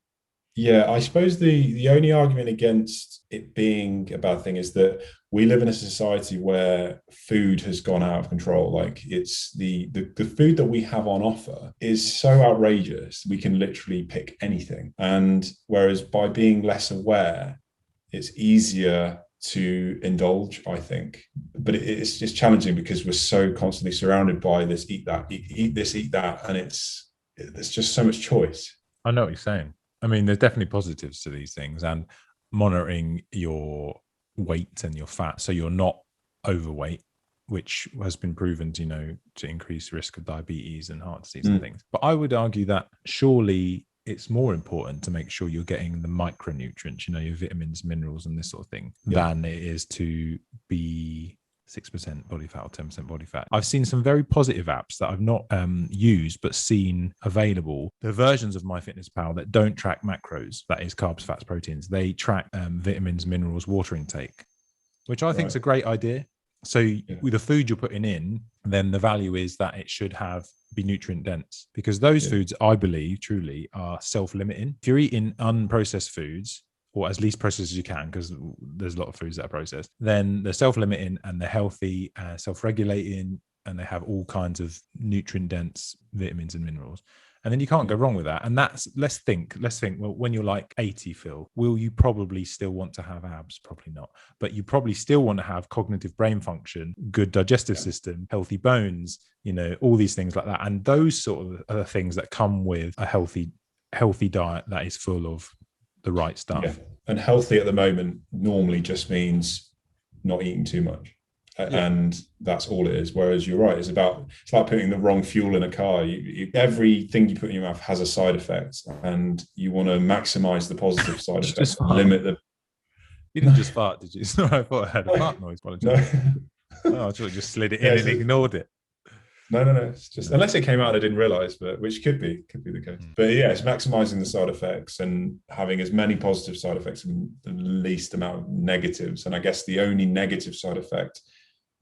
Yeah, I suppose the only argument against it being a bad thing is that we live in a society where food has gone out of control. Like, it's the food that we have on offer is so outrageous, we can literally pick anything. And whereas by being less aware, it's easier to indulge, I think. But it's just challenging because we're so constantly surrounded by this, eat that, eat this, eat that. And there's just so much choice.
I know what you're saying. I mean, there's definitely positives to these things, and monitoring your weight and your fat so you're not overweight, which has been proven to increase risk of diabetes and heart disease and things. But I would argue that surely it's more important to make sure you're getting the micronutrients, your vitamins, minerals, and this sort of thing, than it is to be 6% body fat or 10% body fat. I've seen some very positive apps that I've not used, but seen available. The versions of MyFitnessPal that don't track macros, that is carbs, fats, proteins, they track vitamins, minerals, water intake, which I think is a great idea. So with the food you're putting in, then the value is that it should be nutrient dense, because those foods, I believe, truly are self-limiting. If you're eating unprocessed foods, or as least processed as you can, because there's a lot of foods that are processed, then they're self-limiting and they're healthy, self-regulating, and they have all kinds of nutrient-dense vitamins and minerals. And then you can't go wrong with that. And let's think, well, when you're like 80, Phil, will you probably still want to have abs? Probably not. But you probably still want to have cognitive brain function, good digestive system, healthy bones, all these things like that. And those sort of are the things that come with a healthy diet that is full of the right stuff.
Yeah. And healthy at the moment normally just means not eating too much. And that's all it is. Whereas you're right, it's like putting the wrong fuel in a car. Everything you put in your mouth has a side effect, and you want to maximize the positive side effects, limit the.
You didn't just fart, did you? I thought I had a fart noise.
No.
I thought I just slid it in and ignored it.
No. It's just, unless it came out, I didn't realize, but which could be the case. But yeah, it's maximizing the side effects and having as many positive side effects and the least amount of negatives. And I guess the only negative side effect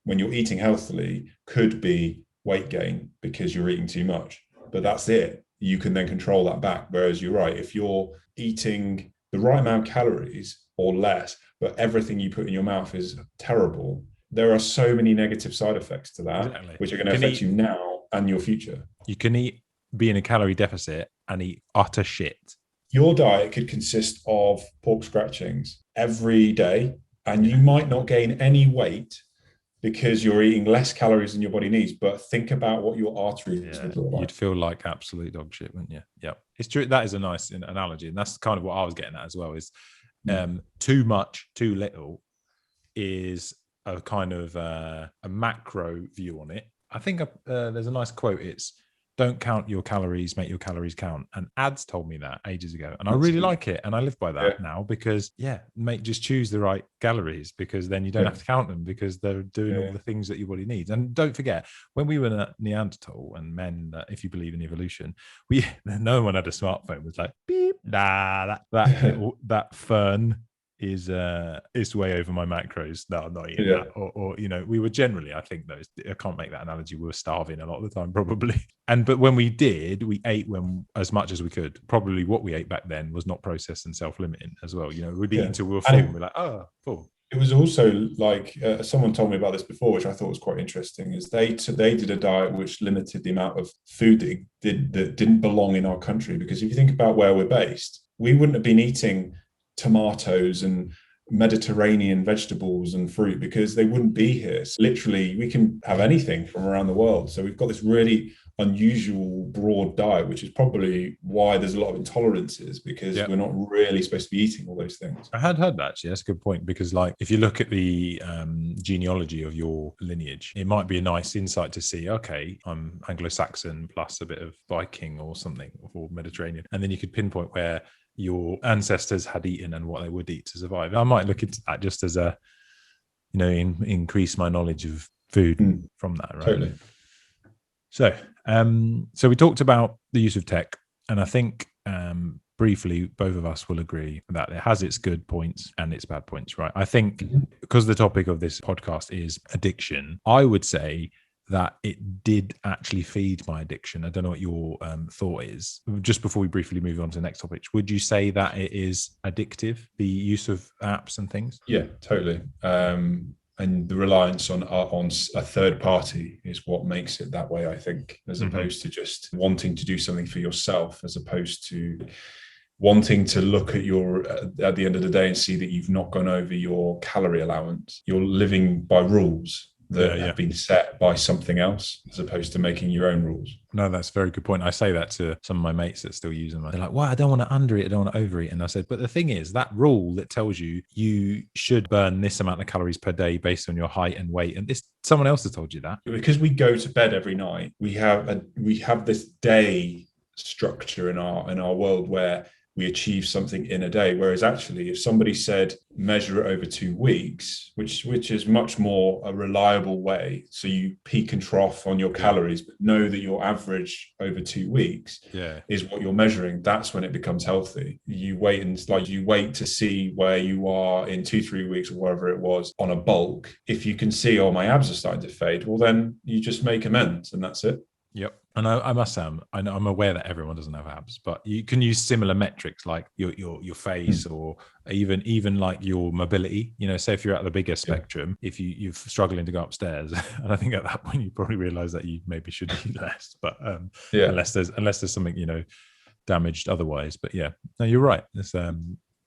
when you're eating healthily could be weight gain because you're eating too much. But that's it. You can then control that back. Whereas you're right, if you're eating the right amount of calories or less, but everything you put in your mouth is terrible, there are so many negative side effects to that, which are going to affect you now and your future.
You can be in a calorie deficit and eat utter shit.
Your diet could consist of pork scratchings every day, and you might not gain any weight because you're eating less calories than your body needs. But think about what your arteries would look like.
You'd feel like absolute dog shit, wouldn't you? Yeah, it's true. That is a nice analogy, and that's kind of what I was getting at as well. Is too much, too little is a kind of a macro view on it. I think there's a nice quote. It's, don't count your calories, make your calories count. And ads told me that ages ago. And I really like it. And I live by that now because, just choose the right calories, because then you don't have to count them, because they're doing all the things that your body needs. And don't forget, when we were Neanderthal and men, if you believe in evolution, no one had a smartphone. It was like, beep, that fern is way over my macros. No, I'm not eating that. Or we were generally, I think, though, I can't make that analogy, we were starving a lot of the time probably. But when we did, we ate as much as we could. Probably what we ate back then was not processed and self-limiting as well. We'd eat until we were full and we're like, full.
It was also like someone told me about this before, which I thought was quite interesting, is they did a diet which limited the amount of food that didn't belong in our country. Because if you think about where we're based, we wouldn't have been eating tomatoes and Mediterranean vegetables and fruit because they wouldn't be here. So literally, we can have anything from around the world. So we've got this really unusual broad diet, which is probably why there's a lot of intolerances, because we're not really supposed to be eating all those things.
I had heard that, actually. That's a good point, because like if you look at the genealogy of your lineage, it might be a nice insight to see, okay, I'm Anglo-Saxon plus a bit of Viking or something, or Mediterranean, and then you could pinpoint where your ancestors had eaten and what they would eat to survive. I might look into that just as a, increase my knowledge of food from that, right?
Totally.
So we talked about the use of tech, and I think briefly both of us will agree that it has its good points and its bad points, right? I think because the topic of this podcast is addiction, I would say that it did actually feed my addiction. I don't know what your thought is. Just before we briefly move on to the next topic, would you say that it is addictive, the use of apps and things?
Yeah, totally. And the reliance on a third party is what makes it that way, I think, as opposed to just wanting to do something for yourself, as opposed to wanting to look at at the end of the day and see that you've not gone over your calorie allowance. You're living by rules that have been set by something else, as opposed to making your own rules.
No, that's a very good point. I say that to some of my mates that still use them. They're like, well, I don't want to undereat, I don't want to overeat. And I said, but the thing is, that rule that tells you should burn this amount of calories per day based on your height and weight, and someone else has told you that.
Because we go to bed every night, we have this day structure in our world where we achieve something in a day. Whereas actually, if somebody said measure it over 2 weeks, which is much more a reliable way, so you peak and trough on your calories, but know that your average over 2 weeks is what you're measuring, that's when it becomes healthy. You wait to see where you are in 2-3 weeks or wherever it was on a bulk. If you can see, oh, my abs are starting to fade, well, then you just make amends and that's it.
Yep. And I must say, I'm aware that everyone doesn't have abs, but you can use similar metrics like your face or even like your mobility. Say if you're at the bigger spectrum, if you're struggling to go upstairs, and I think at that point you probably realize that you maybe should eat less. But unless there's something damaged otherwise. But yeah, no, you're right. It's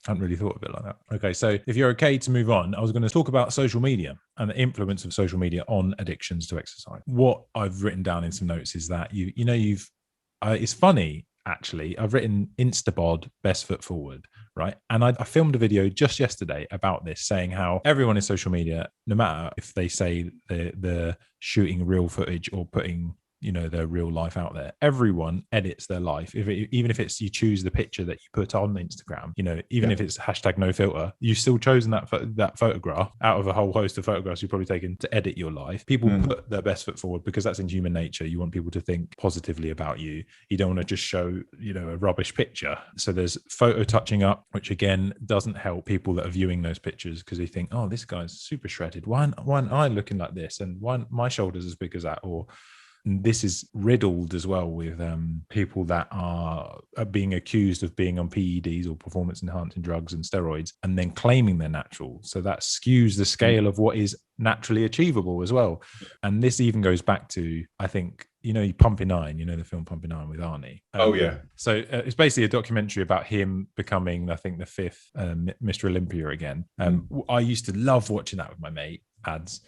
I hadn't really thought of it like that. Okay, so if you're okay to move on, I was going to talk about social media and the influence of social media on addictions to exercise. What I've written down in some notes is that it's funny, actually. I've written Instabod, best foot forward, right? And I filmed a video just yesterday about this, saying how everyone in social media, no matter if they say they're shooting real footage or putting their real life out there, everyone edits their life. Even if it's you choose the picture that you put on Instagram, even if it's #NoFilter, you've still chosen that photograph out of a whole host of photographs you've probably taken to edit your life. People put their best foot forward because that's in human nature. You want people to think positively about you. You don't want to just show a rubbish picture. So there's photo touching up, which again doesn't help people that are viewing those pictures, because they think, oh, this guy's super shredded, why aren't I looking like this, and why aren't my shoulders as big as that? Or this is riddled as well with people that are being accused of being on PEDs or performance enhancing drugs and steroids, and then claiming they're natural. So that skews the scale of what is naturally achievable as well. And this even goes back to, I think, Pumping Iron, the film Pumping Iron with Arnie. So it's basically a documentary about him becoming, I think, the 5th Mr. Olympia again. I used to love watching that with my mate, Ads.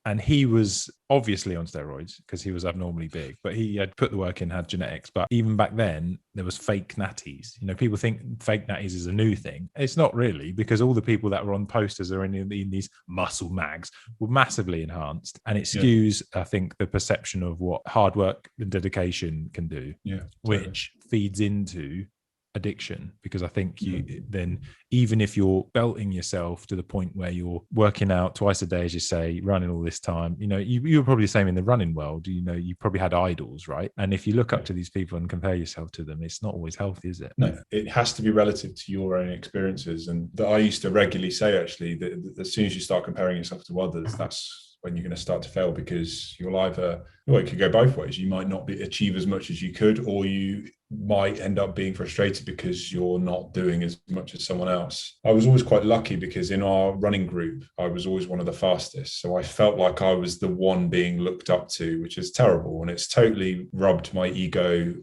And he was obviously on steroids because he was abnormally big, but he had put the work in, had genetics. But even back then, there was fake natties. People think fake natties is a new thing. It's not really, because all the people that were on posters or in these muscle mags were massively enhanced. And it skews, I think, the perception of what hard work and dedication can do, which feeds into addiction. Because I think then, even if you're belting yourself to the point where you're working out twice a day, as you say, running all this time, you were probably the same in the running world. You probably had idols, right? And if you look up to these people and compare yourself to them, it's not always healthy, is it?
No, it has to be relative to your own experiences. And that I used to regularly say, actually, that as soon as you start comparing yourself to others, that's when you're going to start to fail, because you'll either, it could go both ways. You might not achieve as much as you could, or you might end up being frustrated because you're not doing as much as someone else. else. I was always quite lucky because in our running group, I was always one of the fastest. So I felt like I was the one being looked up to, which is terrible. And it's totally rubbed my ego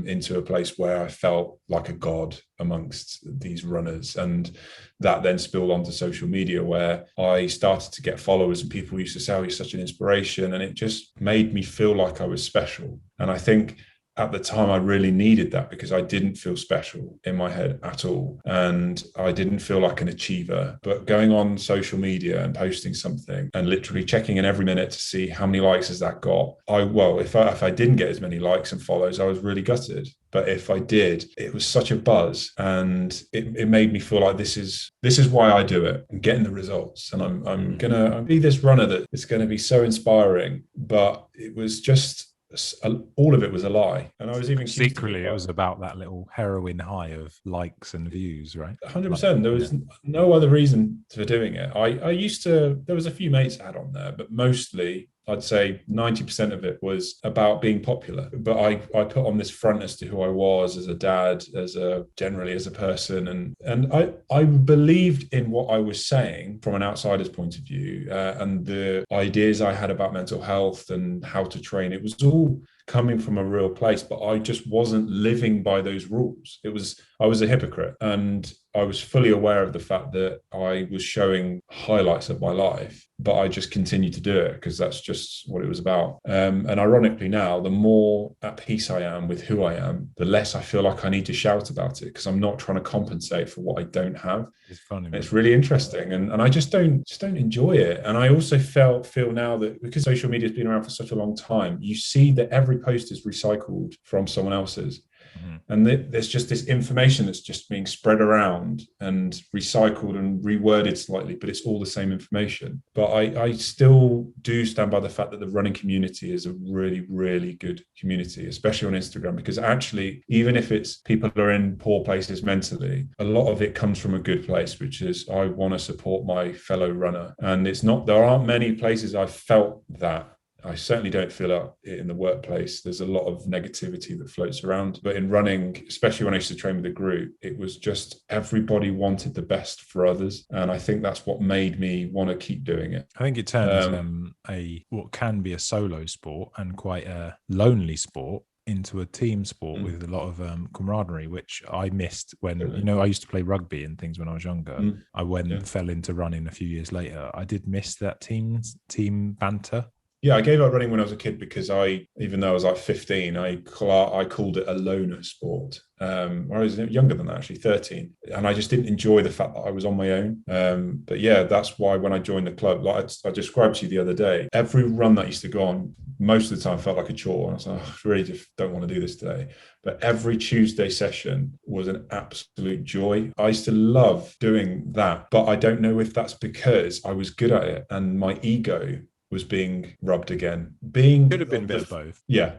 into a place where I felt like a god amongst these runners. And that then spilled onto social media, where I started to get followers and people used to say, oh, you're such an inspiration. And it just made me feel like I was special. And I think at the time, I really needed that because I didn't feel special in my head at all. And I didn't feel like an achiever. But going on social media and posting something and literally checking in every minute to see how many likes has that got, if I didn't get as many likes and follows, I was really gutted. But if I did, it was such a buzz, and it made me feel like this is why I do it. I'm getting the results, and I'm gonna be this runner that is going to be so inspiring. But it was just, all of it was a lie. And I was even
secretly, it was about that little heroin high of likes and views, right?
100%. There was no other reason for doing it. I used to, there was a few mates I had on there, but mostly I'd say 90% of it was about being popular. But I put on this front as to who I was as a dad, generally as a person. And I believed in what I was saying from an outsider's point of view, and the ideas I had about mental health and how to train. It was all coming from a real place, but I just wasn't living by those rules. I was a hypocrite, and I was fully aware of the fact that I was showing highlights of my life, but I just continued to do it because that's just what it was about. And ironically now, the more at peace I am with who I am, the less I feel like I need to shout about it, because I'm not trying to compensate for what I don't have.
It's funny.
It's really interesting. And I just don't enjoy it. And I also feel now that because social media has been around for such a long time, you see that every post is recycled from someone else's. And there's just this information that's just being spread around and recycled and reworded slightly, but it's all the same information. But I still do stand by the fact that the running community is a really, really good community, especially on Instagram, because actually, even if it's people who are in poor places mentally, a lot of it comes from a good place, which is I want to support my fellow runner. And there aren't many places I've felt that. I certainly don't feel it in the workplace. There's a lot of negativity that floats around. But in running, especially when I used to train with a group, it was just everybody wanted the best for others. And I think that's what made me want to keep doing it.
I think it turns what can be a solo sport and quite a lonely sport into a team sport with a lot of camaraderie, which I missed when, I used to play rugby and things when I was younger. I fell into running a few years later. I did miss that team banter.
Yeah, I gave up running when I was a kid because even though I was like 15, I called it a loner sport. I was younger than that, actually, 13. And I just didn't enjoy the fact that I was on my own. But yeah, that's why when I joined the club, like I described to you the other day, every run that I used to go on, most of the time felt like a chore. And I was like, I really just don't want to do this today. But every Tuesday session was an absolute joy. I used to love doing that. But I don't know if that's because I was good at it and my ego was being rubbed again.
Could have been a bit of both.
Yeah.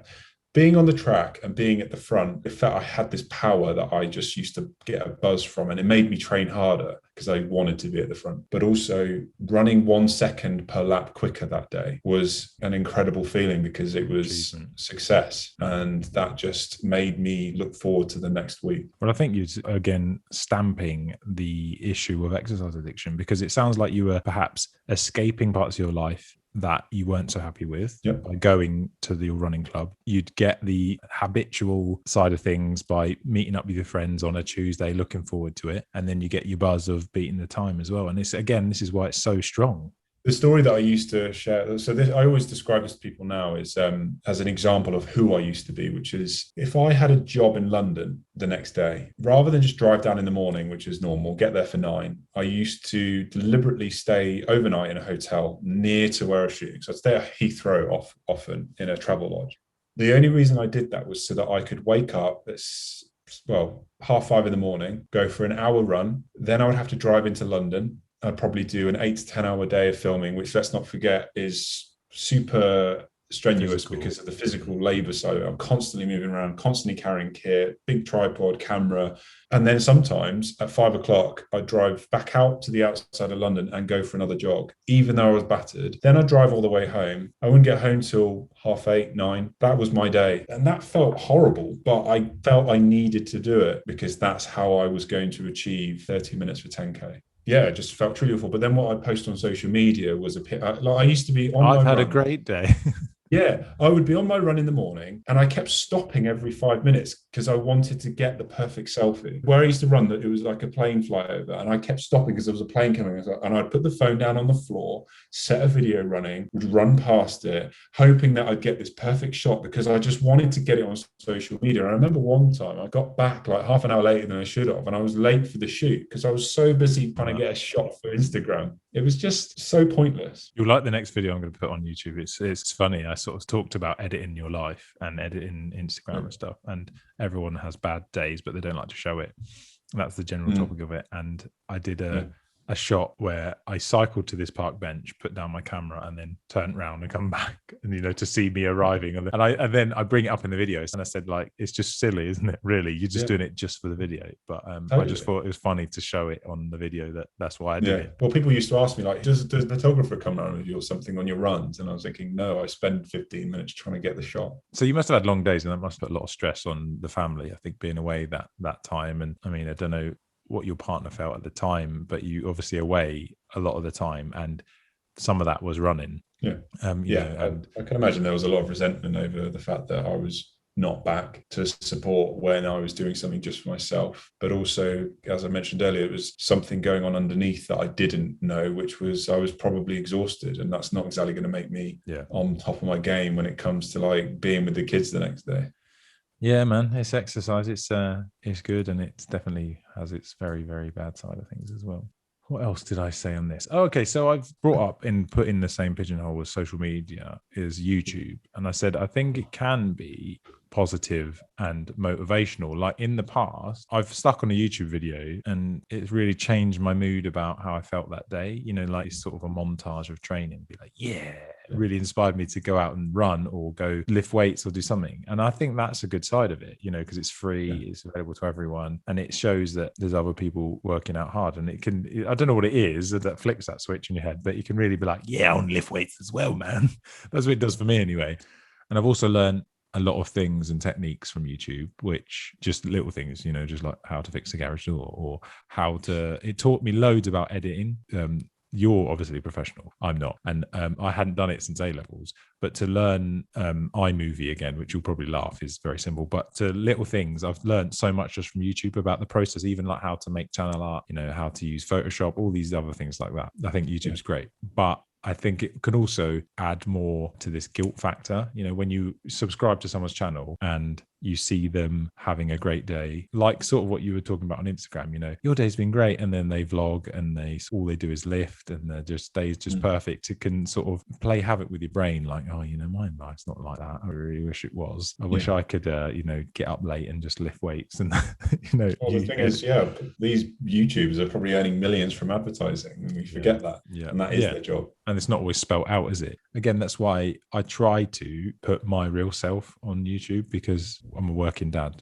Being on the track and being at the front, it felt I had this power that I just used to get a buzz from, and it made me train harder because I wanted to be at the front. But also running 1 second per lap quicker that day was an incredible feeling because it was success, and that just made me look forward to the next week.
Well, I think you're again stamping the issue of exercise addiction, because it sounds like you were perhaps escaping parts of your life that you weren't so happy with by going to your running club. You'd get the habitual side of things by meeting up with your friends on a Tuesday, looking forward to it. And then you get your buzz of beating the time as well. And this is why it's so strong.
The story that I used to share, so I always describe this to people now is as an example of who I used to be, which is if I had a job in London the next day, rather than just drive down in the morning, which is normal, get there for 9, I used to deliberately stay overnight in a hotel near to where I was shooting. So I'd stay at Heathrow often in a travel lodge. The only reason I did that was so that I could wake up at 5:30 in the morning, go for an hour run. Then I would have to drive into London. I'd probably do an 8 to 10 hour day of filming, which, let's not forget, is super strenuous because of the physical labor side of it. I'm constantly moving around, constantly carrying kit, big tripod, camera. And then sometimes at 5 o'clock, I'd drive back out to the outside of London and go for another jog, even though I was battered. Then I'd drive all the way home. I wouldn't get home till 8:30, 9. That was my day. And that felt horrible, but I felt I needed to do it because that's how I was going to achieve 30 minutes for 10K. Yeah, it just felt truly awful. But then what I post on social media was a bit like I used to be on.
I've had a great day.
Yeah, I would be on my run in the morning and I kept stopping every 5 minutes because I wanted to get the perfect selfie. Where I used to run, that it was like a plane flight over, and I kept stopping because there was a plane coming, and I'd put the phone down on the floor, set a video running, would run past it, hoping that I'd get this perfect shot because I just wanted to get it on social media. And I remember one time I got back like half an hour later than I should have, and I was late for the shoot because I was so busy trying to get a shot for Instagram. It was just so pointless.
You'll like the next video I'm going to put on YouTube. It's funny. I sort of talked about editing your life and editing Instagram and stuff. And everyone has bad days, but they don't like to show it. That's the general topic of it. And I did a shot where I cycled to this park bench, put down my camera, and then turned around and come back, and to see me arriving. And then I bring it up in the videos, and I said, like, it's just silly, isn't it? Really, you're just doing it just for the video. But totally. I just thought it was funny to show it on the video. That's why I did it.
Well, people used to ask me, like, does a photographer come around with you or something on your runs? And I was thinking, no, I spend 15 minutes trying to get the shot.
So you must have had long days, and that must put a lot of stress on the family, I think, being away that time. And I mean, I don't know what your partner felt at the time, but you obviously away a lot of the time, and some of that was running.
I can imagine there was a lot of resentment over the fact that I was not back to support when I was doing something just for myself. But also, as I mentioned earlier, it was something going on underneath that I didn't know, which was I was probably exhausted, and that's not exactly going to make me on top of my game when it comes to like being with the kids the next day.
Yeah, man, it's exercise. It's good, and it definitely has its very, very bad side of things as well. What else did I say on this? Oh, okay, so I've brought up and put in the same pigeonhole as social media is YouTube, and I said I think it can be positive and motivational. Like in the past, I've stuck on a YouTube video and it's really changed my mood about how I felt that day. Like it's sort of a montage of training. Be like, it really inspired me to go out and run or go lift weights or do something. And I think that's a good side of it, because it's free, it's available to everyone, and it shows that there's other people working out hard. And it can, I don't know what it is that flicks that switch in your head, but you can really be like, I want to lift weights as well, man. That's what it does for me anyway. And I've also learned a lot of things and techniques from YouTube, which just little things, just like how to fix a garage door or it taught me loads about editing. You're obviously a professional. I'm not. And I hadn't done it since A-levels. But to learn iMovie again, which you'll probably laugh, is very simple. But to little things, I've learned so much just from YouTube about the process, even like how to make channel art, how to use Photoshop, all these other things like that. I think YouTube's great. But I think it can also add more to this guilt factor. When you subscribe to someone's channel and you see them having a great day, like sort of what you were talking about on Instagram, your day's been great. And then they vlog and all they do is lift and their day's just perfect. It can sort of play havoc with your brain. Like, oh, my life's not like that. I really wish it was. I wish I could, get up late and just lift weights. And,
Well, the thing is, these YouTubers are probably earning millions from advertising. And we forget that. Yeah. And that is their job. And
it's not always spelled out, is it? Again, that's why I try to put my real self on YouTube, because I'm a working dad,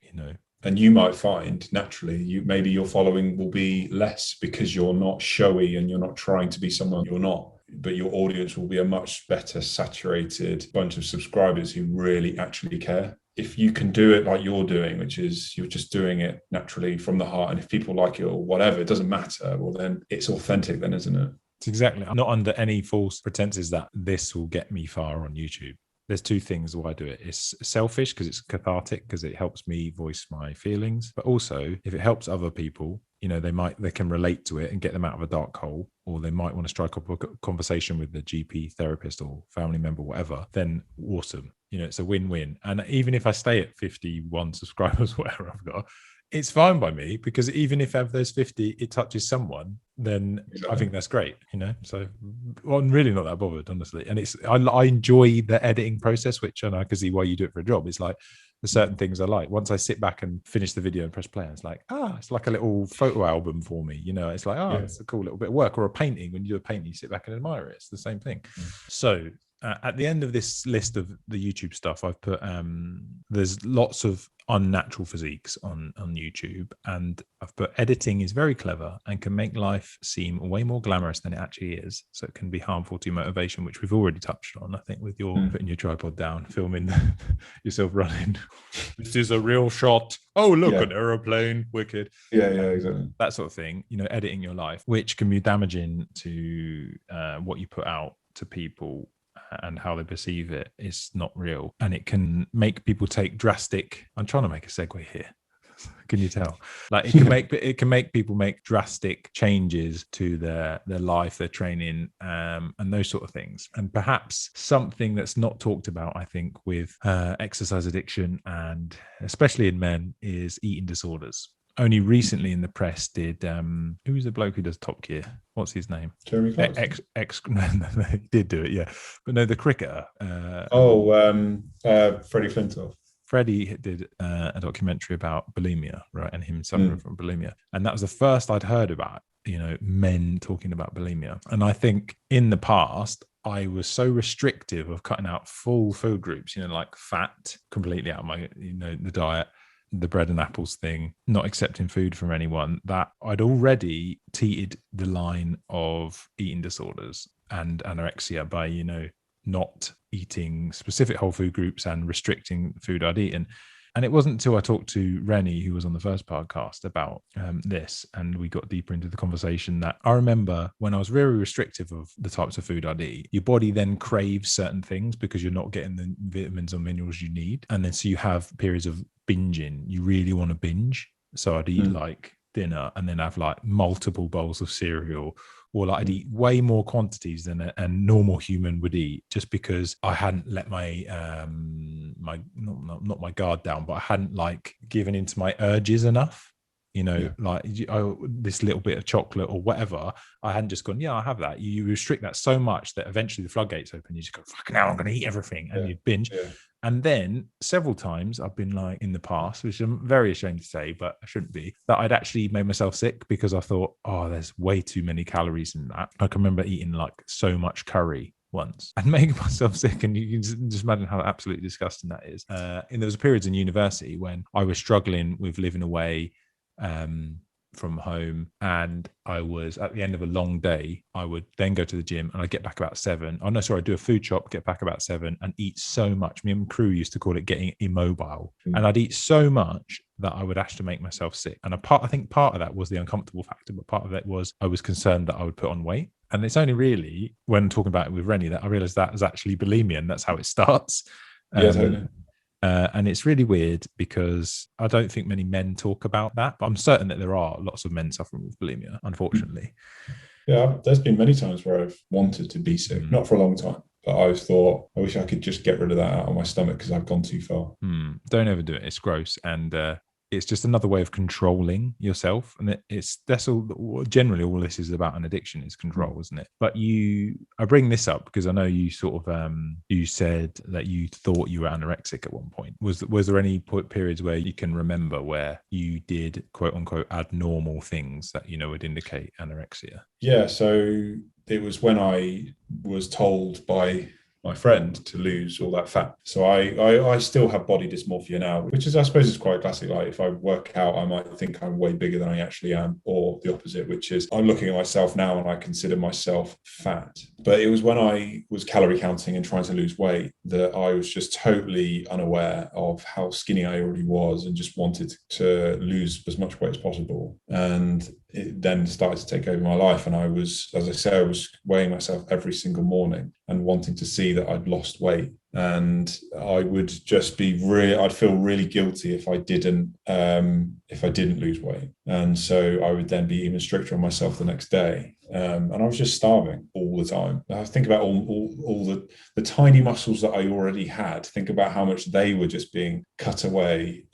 And you might find naturally, maybe your following will be less because you're not showy and you're not trying to be someone you're not. But your audience will be a much better saturated bunch of subscribers who really actually care. If you can do it like you're doing, which is you're just doing it naturally from the heart, and if people like it or whatever, it doesn't matter. Well, then it's authentic, then, isn't it?
It's exactly. I'm not under any false pretenses that this will get me far on YouTube. There's two things why I do it. It's selfish because it's cathartic, because it helps me voice my feelings. But also, if it helps other people, they can relate to it and get them out of a dark hole, or they might want to strike up a conversation with the GP, therapist, or family member, whatever, then awesome. It's a win-win. And even if I stay at 51 subscribers, whatever I've got, it's fine by me, because even if of those 50, it touches someone, then exactly. I think that's great, So I'm really not that bothered, honestly. And I enjoy the editing process, which I can see why you do it for a job. It's like there's certain things I like. Once I sit back and finish the video and press play, it's like, it's like a little photo album for me. It's like, it's a cool little bit of work. Or a painting. When you do a painting, you sit back and admire it. It's the same thing. So At the end of this list of the YouTube stuff, I've put there's lots of unnatural physiques on YouTube, and I've put editing is very clever and can make life seem way more glamorous than it actually is. So it can be harmful to your motivation, which we've already touched on, I think, with your putting your tripod down, filming yourself running. This is a real shot. Oh, look, an aeroplane, wicked.
Yeah, exactly.
That sort of thing, editing your life, which can be damaging to what you put out to people and how they perceive it, is not real. And it can make people take drastic, I'm trying to make a segue here. Can you tell? Like it can make people make drastic changes to their life, their training, and those sort of things. And perhaps something that's not talked about, I think, with exercise addiction, and especially in men, is eating disorders. Only recently in the press did who's the bloke who does Top Gear? What's his name?
Jeremy Clarkson.
No, he did do it, yeah. But no, the cricketer.
Freddie Flintoff.
Freddie did a documentary about bulimia, right, and him suffering from bulimia. And that was the first I'd heard about, men talking about bulimia. And I think in the past, I was so restrictive of cutting out full food groups, like fat completely out of my, the diet, the bread and apples thing, not accepting food from anyone, that I'd already teetered the line of eating disorders and anorexia by, not eating specific whole food groups and restricting the food I'd eaten. And it wasn't until I talked to Rennie, who was on the first podcast, about this, and we got deeper into the conversation, that I remember when I was very restrictive of the types of food I'd eat, your body then craves certain things because you're not getting the vitamins or minerals you need. And then so you have periods of binging. You really want to binge. So I'd eat like dinner and then have like multiple bowls of cereal, or like I'd eat way more quantities than a normal human would eat, just because I hadn't let my not my guard down, but I hadn't like given into my urges enough. Like this little bit of chocolate or whatever, I hadn't just gone, I have that. You restrict that so much that eventually the floodgates open. You just go, fucking hell, I'm going to eat everything, and you binge. Yeah. And then several times I've been like in the past, which I'm very ashamed to say, but I shouldn't be, that I'd actually made myself sick because I thought, there's way too many calories in that. I can remember eating like so much curry once and making myself sick, and you can just imagine how absolutely disgusting that is. And there was periods in university when I was struggling with living away from home, and I was at the end of a long day, I would then go to the gym and I'd get back about 7. I'd do a food shop, get back about 7 and eat so much. Me and crew used to call it getting immobile. And I'd eat so much that I would actually make myself sick. And I think part of that was the uncomfortable factor, but part of it was I was concerned that I would put on weight. And it's only really when talking about it with Rennie that I realized that was actually bulimia, and that's how it starts.
Totally.
And it's really weird because I don't think many men talk about that, but I'm certain that there are lots of men suffering with bulimia, unfortunately.
Yeah, there's been many times where I've wanted to be sick, not for a long time, but I've thought, I wish I could just get rid of that out of my stomach because I've gone too far.
Don't ever do it. It's gross. And it's just another way of controlling yourself. And that's all, generally all this is about an addiction is control, isn't it? But I bring this up because I know you sort of, you said that you thought you were anorexic at one point. Was there any periods where you can remember where you did quote unquote abnormal things that, would indicate anorexia?
Yeah. So it was when I was told by my friend to lose all that fat. So I still have body dysmorphia now, which is, I suppose, is quite classic. Like if I work out, I might think I'm way bigger than I actually am, or the opposite, which is I'm looking at myself now and I consider myself fat. But it was when I was calorie counting and trying to lose weight that I was just totally unaware of how skinny I already was and just wanted to lose as much weight as possible. And it then started to take over my life. And I was, as I say, I was weighing myself every single morning and wanting to see that I'd lost weight. And I would just I'd feel really guilty if I didn't lose weight. And so I would then be even stricter on myself the next day. And I was just starving all the time. I think about all the tiny muscles that I already had. Think about how much they were just being cut away,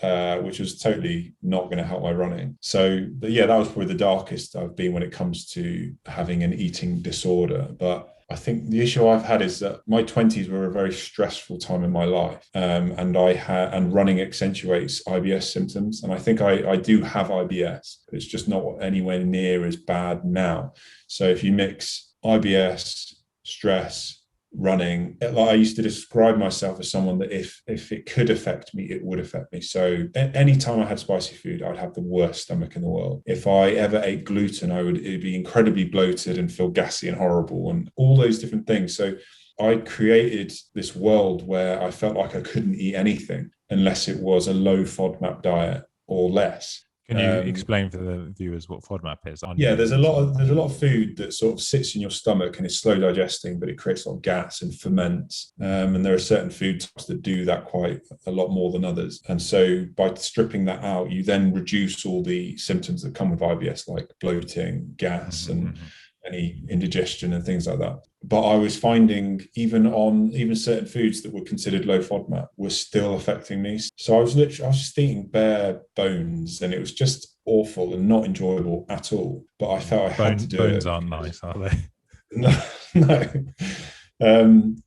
which was totally not going to help my running. So, but yeah, that was probably the darkest I've been when it comes to having an eating disorder. But I think the issue I've had is that my 20s were a very stressful time in my life, and running accentuates IBS symptoms. And I think I do have IBS. It's just not anywhere near as bad now. So if you mix IBS, stress, running. Like, I used to describe myself as someone that if it could affect me, it would affect me. So any time I had spicy food, I'd have the worst stomach in the world. If I ever ate gluten, it'd be incredibly bloated and feel gassy and horrible and all those different things. So I created this world where I felt like I couldn't eat anything unless it was a low FODMAP diet or less.
Can you explain for the viewers what FODMAP is?
Yeah, there's a lot of food that sort of sits in your stomach and is slow digesting, but it creates a lot of gas and ferments. And there are certain food types that do that quite a lot more than others. And so by stripping that out, you then reduce all the symptoms that come with IBS, like bloating, gas, and any indigestion and things like that. But I was finding even certain foods that were considered low FODMAP were still affecting me. So I was just eating bare bones, and it was just awful and not enjoyable at all. But I felt I had to do it.
Bones aren't nice, are they?
No.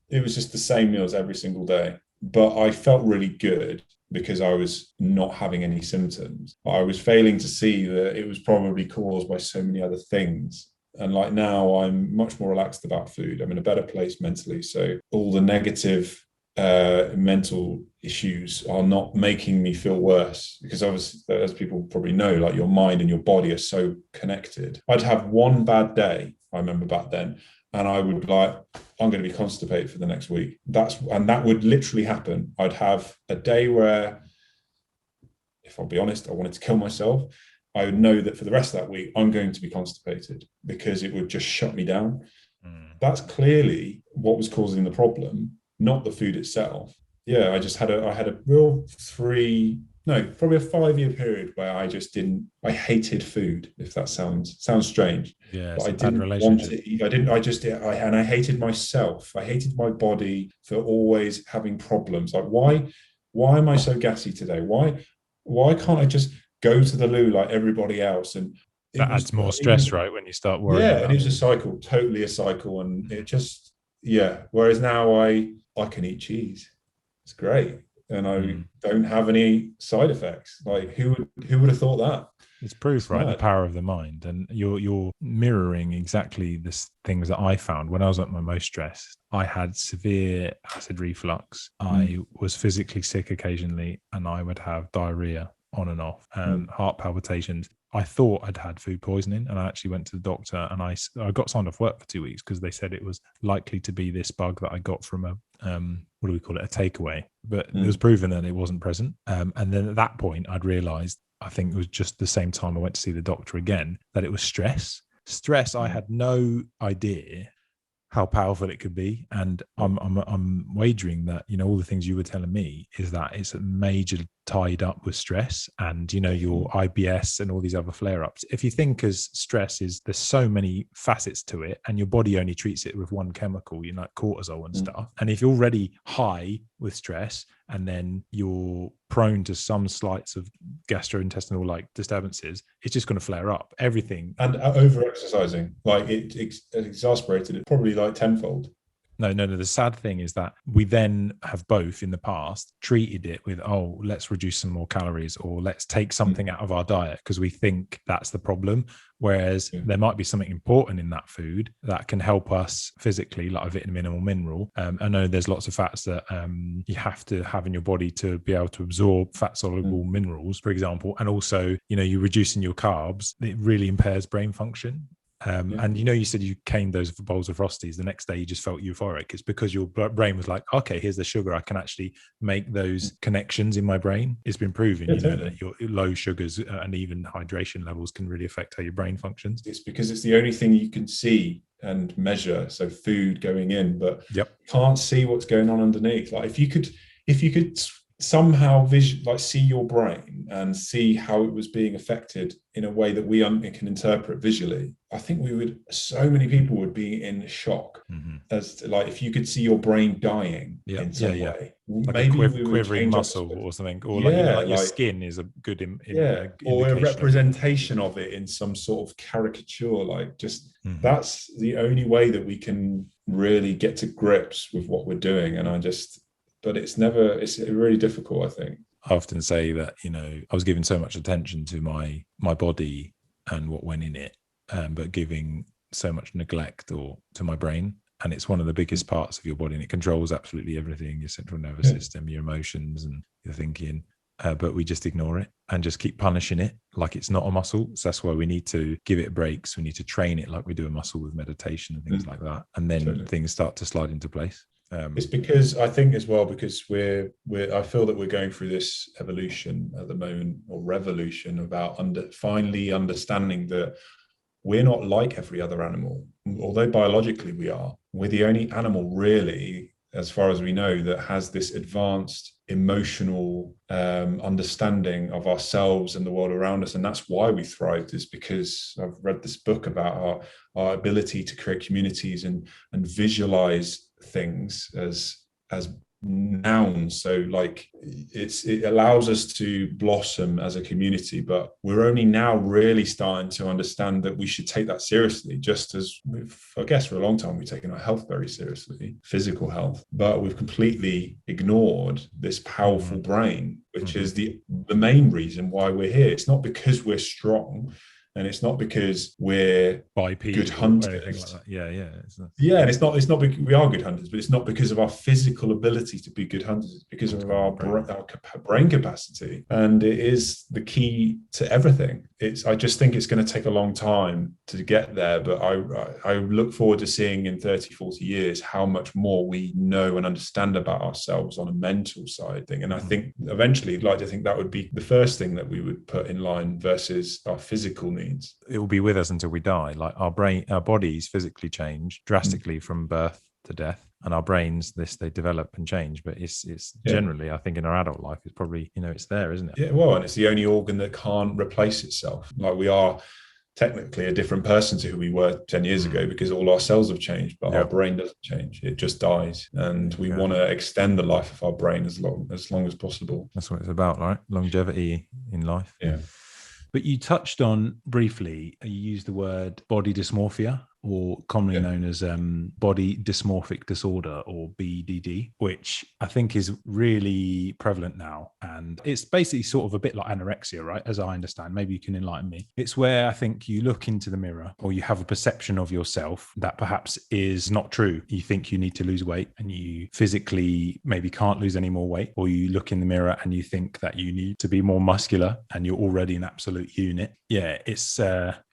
It was just the same meals every single day. But I felt really good because I was not having any symptoms. I was failing to see that it was probably caused by so many other things. And like now, I'm much more relaxed about food. I'm in a better place mentally. So all the negative mental issues are not making me feel worse, because obviously, as people probably know, like your mind and your body are so connected. I'd have one bad day, I remember back then, and I would I'm going to be constipated for the next week. And that would literally happen. I'd have a day where, if I'll be honest, I wanted to kill myself. I would know that for the rest of that week, I'm going to be constipated because it would just shut me down. That's clearly what was causing the problem, not the food itself. Yeah, I had a real probably a 5-year period where I hated food, if that sounds strange.
Yeah,
but I didn't want to eat. I hated myself. I hated my body for always having problems. Like, why am I so gassy today? Why can't I just go to the loo like everybody else? And
that adds more stress, right? When you start worrying.
Yeah, and it was a cycle, totally a cycle. And it just, whereas now I can eat cheese. It's great. And I don't have any side effects. Like, who would have thought that?
It's proof, right? The power of the mind. And you're mirroring exactly the things that I found when I was at my most stressed. I had severe acid reflux. I was physically sick occasionally, and I would have diarrhea on and off, heart palpitations. I thought I'd had food poisoning, and I actually went to the doctor, and I got signed off work for 2 weeks because they said it was likely to be this bug that I got from a what do we call it, a takeaway. But it was proven that it wasn't present. And then at that point, I'd realised, I think it was just the same time I went to see the doctor again, that it was stress. I had no idea how powerful it could be. And I'm wagering that, all the things you were telling me is that it's a major tied up with stress and, your IBS and all these other flare-ups. If you think as stress there's so many facets to it, and your body only treats it with one chemical, like cortisol and stuff. And if you're already high with stress, and then you're prone to some slights of gastrointestinal like disturbances, it's just going to flare up everything.
And over-exercising, like it exasperated it probably like tenfold.
No. The sad thing is that we then have both in the past treated it with, let's reduce some more calories, or let's take something out of our diet because we think that's the problem. Whereas there might be something important in that food that can help us physically, like a vitamin or mineral. I know there's lots of fats that you have to have in your body to be able to absorb fat soluble minerals, for example. And also, you're reducing your carbs. It really impairs brain function. And you said you caned those bowls of Frosties. The next day you just felt euphoric. It's because your brain was like, okay, here's the sugar. I can actually make those connections in my brain. It's been proven, that your low sugars and even hydration levels can really affect how your brain functions.
It's because it's the only thing you can see and measure. So food going in, but can't see what's going on underneath. Like if you could somehow see your brain and see how it was being affected in a way that we can interpret visually, I think so many people would be in shock. As like, if you could see your brain dying in some way,
like
maybe
a quivering muscle or something, or like your skin is a good
or a representation of it in some sort of caricature. Like that's the only way that we can really get to grips with what we're doing. But it's really difficult, I think.
I often say that, I was giving so much attention to my body and what went in it, but giving so much neglect to my brain. and it's one of the biggest parts of your body, and it controls absolutely everything, your central nervous system, your emotions and your thinking. But we just ignore it and just keep punishing it like it's not a muscle. So that's why we need to give it breaks. We need to train it like we do a muscle with meditation and things like that. And then things start to slide into place.
It's because I think as well, because I feel that we're going through this evolution at the moment, or revolution, about finally understanding that we're not like every other animal. Although biologically we are, we're the only animal really, as far as we know, that has this advanced emotional understanding of ourselves and the world around us. And that's why we thrived, is because I've read this book about our ability to create communities and visualize things as nouns. So like it allows us to blossom as a community, but we're only now really starting to understand that we should take that seriously, just as I guess for a long time we've taken our health very seriously, physical health, but we've completely ignored this powerful brain, which is the main reason why we're here. It's not because we're strong, and it's not because we're good hunters.
Like that.
And it's not because we are good hunters, but it's not because of our physical ability to be good hunters. It's because of our brain capacity, and it is the key to everything. I just think it's going to take a long time to get there, but I look forward to seeing in 30, 40 years how much more we know and understand about ourselves on a mental side thing. And I think eventually I'd like to think that would be the first thing that we would put in line versus our physical needs.
It will be with us until we die. Like our bodies physically change drastically from birth to death, and our brains, they develop and change. But it's generally, I think in our adult life, it's probably, it's there, isn't it?
Yeah, well, and it's the only organ that can't replace itself. Like we are technically a different person to who we were 10 years ago, because all our cells have changed, but our brain doesn't change. It just dies. And we want to extend the life of our brain as long as possible.
That's what it's about, right? Longevity in life.
Yeah.
But you touched on briefly, you used the word body dysmorphia, or commonly known as body dysmorphic disorder, or BDD, which I think is really prevalent now. And it's basically sort of a bit like anorexia, right? As I understand, maybe you can enlighten me. It's where I think you look into the mirror, or you have a perception of yourself that perhaps is not true. You think you need to lose weight, and you physically maybe can't lose any more weight, or you look in the mirror and you think that you need to be more muscular, and you're already an absolute unit. Yeah, it's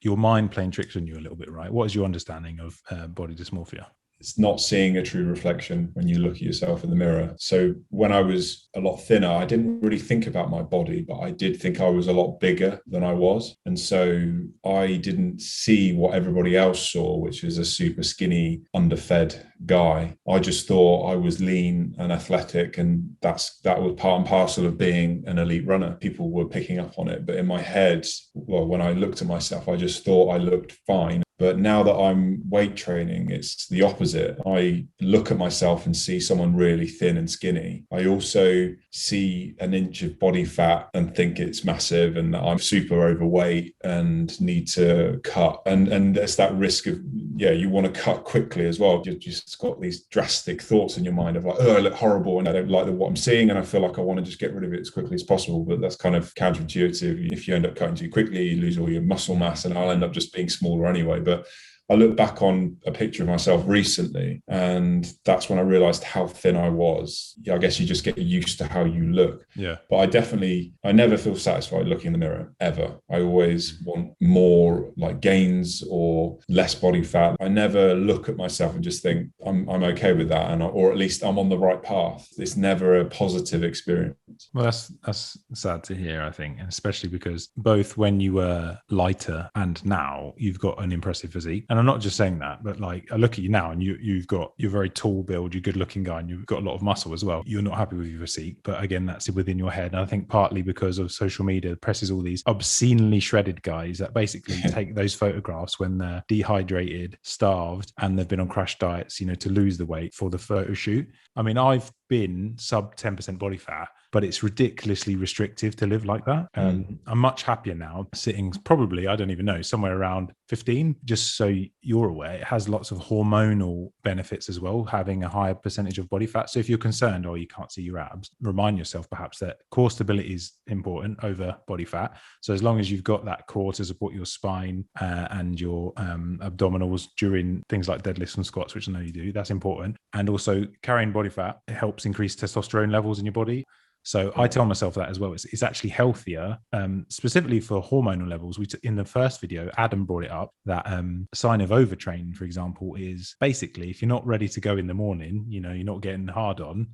your mind playing tricks on you a little bit, right? What is your understanding of body dysmorphia?
It's not seeing a true reflection when you look at yourself in the mirror. So when I was a lot thinner, I didn't really think about my body, but I did think I was a lot bigger than I was. And so I didn't see what everybody else saw, which is a super skinny, underfed guy. I just thought I was lean and athletic, and that was part and parcel of being an elite runner. People were picking up on it. But in my head, well, when I looked at myself, I just thought I looked fine. But now that I'm weight training, it's the opposite. I look at myself and see someone really thin and skinny. I also see an inch of body fat and think it's massive, and that I'm super overweight and need to cut. And there's that risk of, you want to cut quickly as well. You've just got these drastic thoughts in your mind of like, I look horrible and I don't like what I'm seeing, and I feel like I want to just get rid of it as quickly as possible. But that's kind of counterintuitive. If you end up cutting too quickly, you lose all your muscle mass, and I'll end up just being smaller anyway. But I look back on a picture of myself recently, and that's when I realized how thin I was. I guess you just get used to how you look.
Yeah.
But I never feel satisfied looking in the mirror, ever. I always want more, like gains or less body fat. I never look at myself and just think I'm okay with that, or at least I'm on the right path. It's never a positive experience.
Well, that's sad to hear, I think, and especially because both when you were lighter and now you've got an impressive physique. And I'm not just saying that, but like I look at you now, and you're very tall build, you're a good looking guy, and you've got a lot of muscle as well. You're not happy with your physique, but again, that's within your head. And I think partly because of social media presses all these obscenely shredded guys that basically take those photographs when they're dehydrated, starved, and they've been on crash diets, to lose the weight for the photo shoot. I mean, I've been sub 10% body fat, but it's ridiculously restrictive to live like that. I'm much happier now sitting probably, I don't even know, somewhere around 15. Just so you're aware, it has lots of hormonal benefits as well, having a higher percentage of body fat. So if you're concerned, you can't see your abs, remind yourself perhaps that core stability is important over body fat. So as long as you've got that core to support your spine and your abdominals during things like deadlifts and squats, which I know you do, that's important. And also carrying body fat, it helps increase testosterone levels in your body. So I tell myself that as well. It's actually healthier, specifically for hormonal levels. In the first video, Adam brought it up that a sign of overtraining, for example, is basically if you're not ready to go in the morning, you're not getting hard on,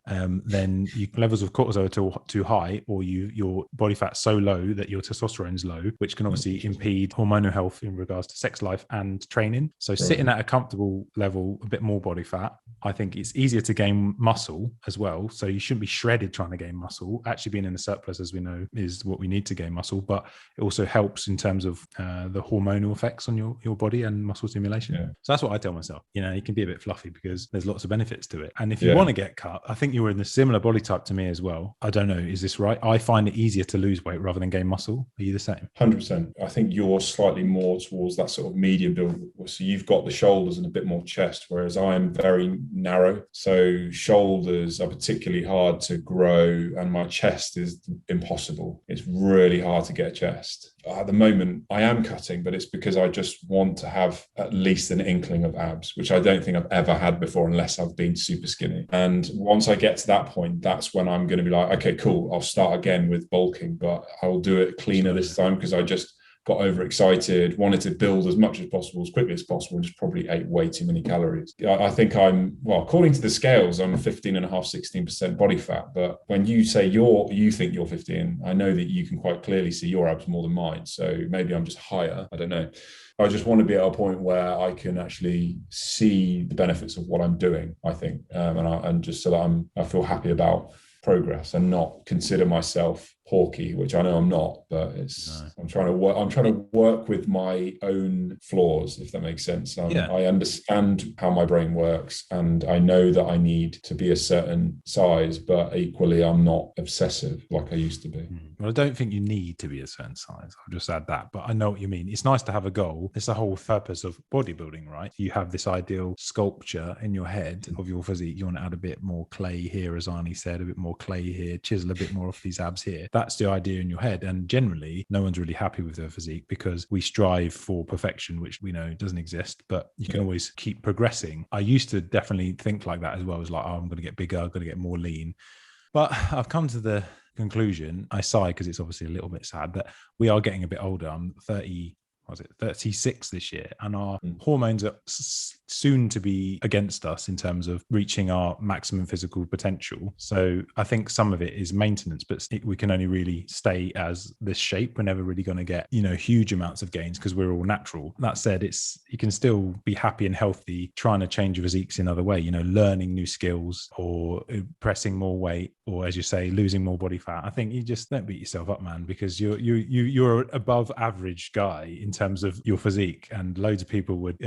then your levels of cortisol are too high, or your body fat's so low that your testosterone is low, which can obviously impede hormonal health in regards to sex life and training. So sitting at a comfortable level, a bit more body fat, I think it's easier to gain muscle as well. So you shouldn't be shredded trying to gain muscle. Actually being in a surplus, as we know, is what we need to gain muscle, but it also helps in terms of the hormonal effects on your body and muscle stimulation. So that's what I tell myself. You can be a bit fluffy because there's lots of benefits to it. And if you want to get cut, I think you were in a similar body type to me as well. I don't know, is this right? I find it easier to lose weight rather than gain muscle. Are you the same?
100%. I think you're slightly more towards that sort of medium build. So you've got the shoulders and a bit more chest, whereas I'm very narrow. So shoulders are particularly hard to grow, and my chest is impossible. It's really hard to get a chest. At the moment, I am cutting, but it's because I just want to have at least an inkling of abs, which I don't think I've ever had before unless I've been super skinny. And once I get to that point, that's when I'm going to be like, okay, cool, I'll start again with bulking, but I'll do it cleaner this time because I just got overexcited, wanted to build as much as possible, as quickly as possible, and just probably ate way too many calories. I think according to the scales, I'm 15.5%, 16% body fat. But when you say you think you're 15, I know that you can quite clearly see your abs more than mine. So maybe I'm just higher. I don't know. I just want to be at a point where I can actually see the benefits of what I'm doing, I think. And just so that I feel happy about progress and not consider myself porky, which I know I'm not, but I'm trying to work with my own flaws, if that makes sense. I understand how my brain works, and I know that I need to be a certain size, but equally I'm not obsessive like I used to be.
Well, I don't think you need to be a certain size. I'll just add that, but I know what you mean. It's nice to have a goal. It's the whole purpose of bodybuilding, right? You have this ideal sculpture in your head of your physique. You want to add a bit more clay here, as Arnie said, a bit more clay here, chisel a bit more off these abs here. That's the idea in your head. And generally, no one's really happy with their physique because we strive for perfection, which we know doesn't exist, but you can always keep progressing. I used to definitely think like that as well. I was like, I'm going to get bigger, I'm going to get more lean. But I've come to the conclusion, I sigh because it's obviously a little bit sad, that we are getting a bit older. I'm 36 this year, and our hormones are soon to be against us in terms of reaching our maximum physical potential. So I think some of it is maintenance, but we can only really stay as this shape. We're never really going to get, huge amounts of gains because we're all natural. That said, you can still be happy and healthy trying to change your physiques in another way, learning new skills or pressing more weight, or as you say, losing more body fat. I think you just don't beat yourself up, man, because you're above average guy in terms of your physique, and loads of people would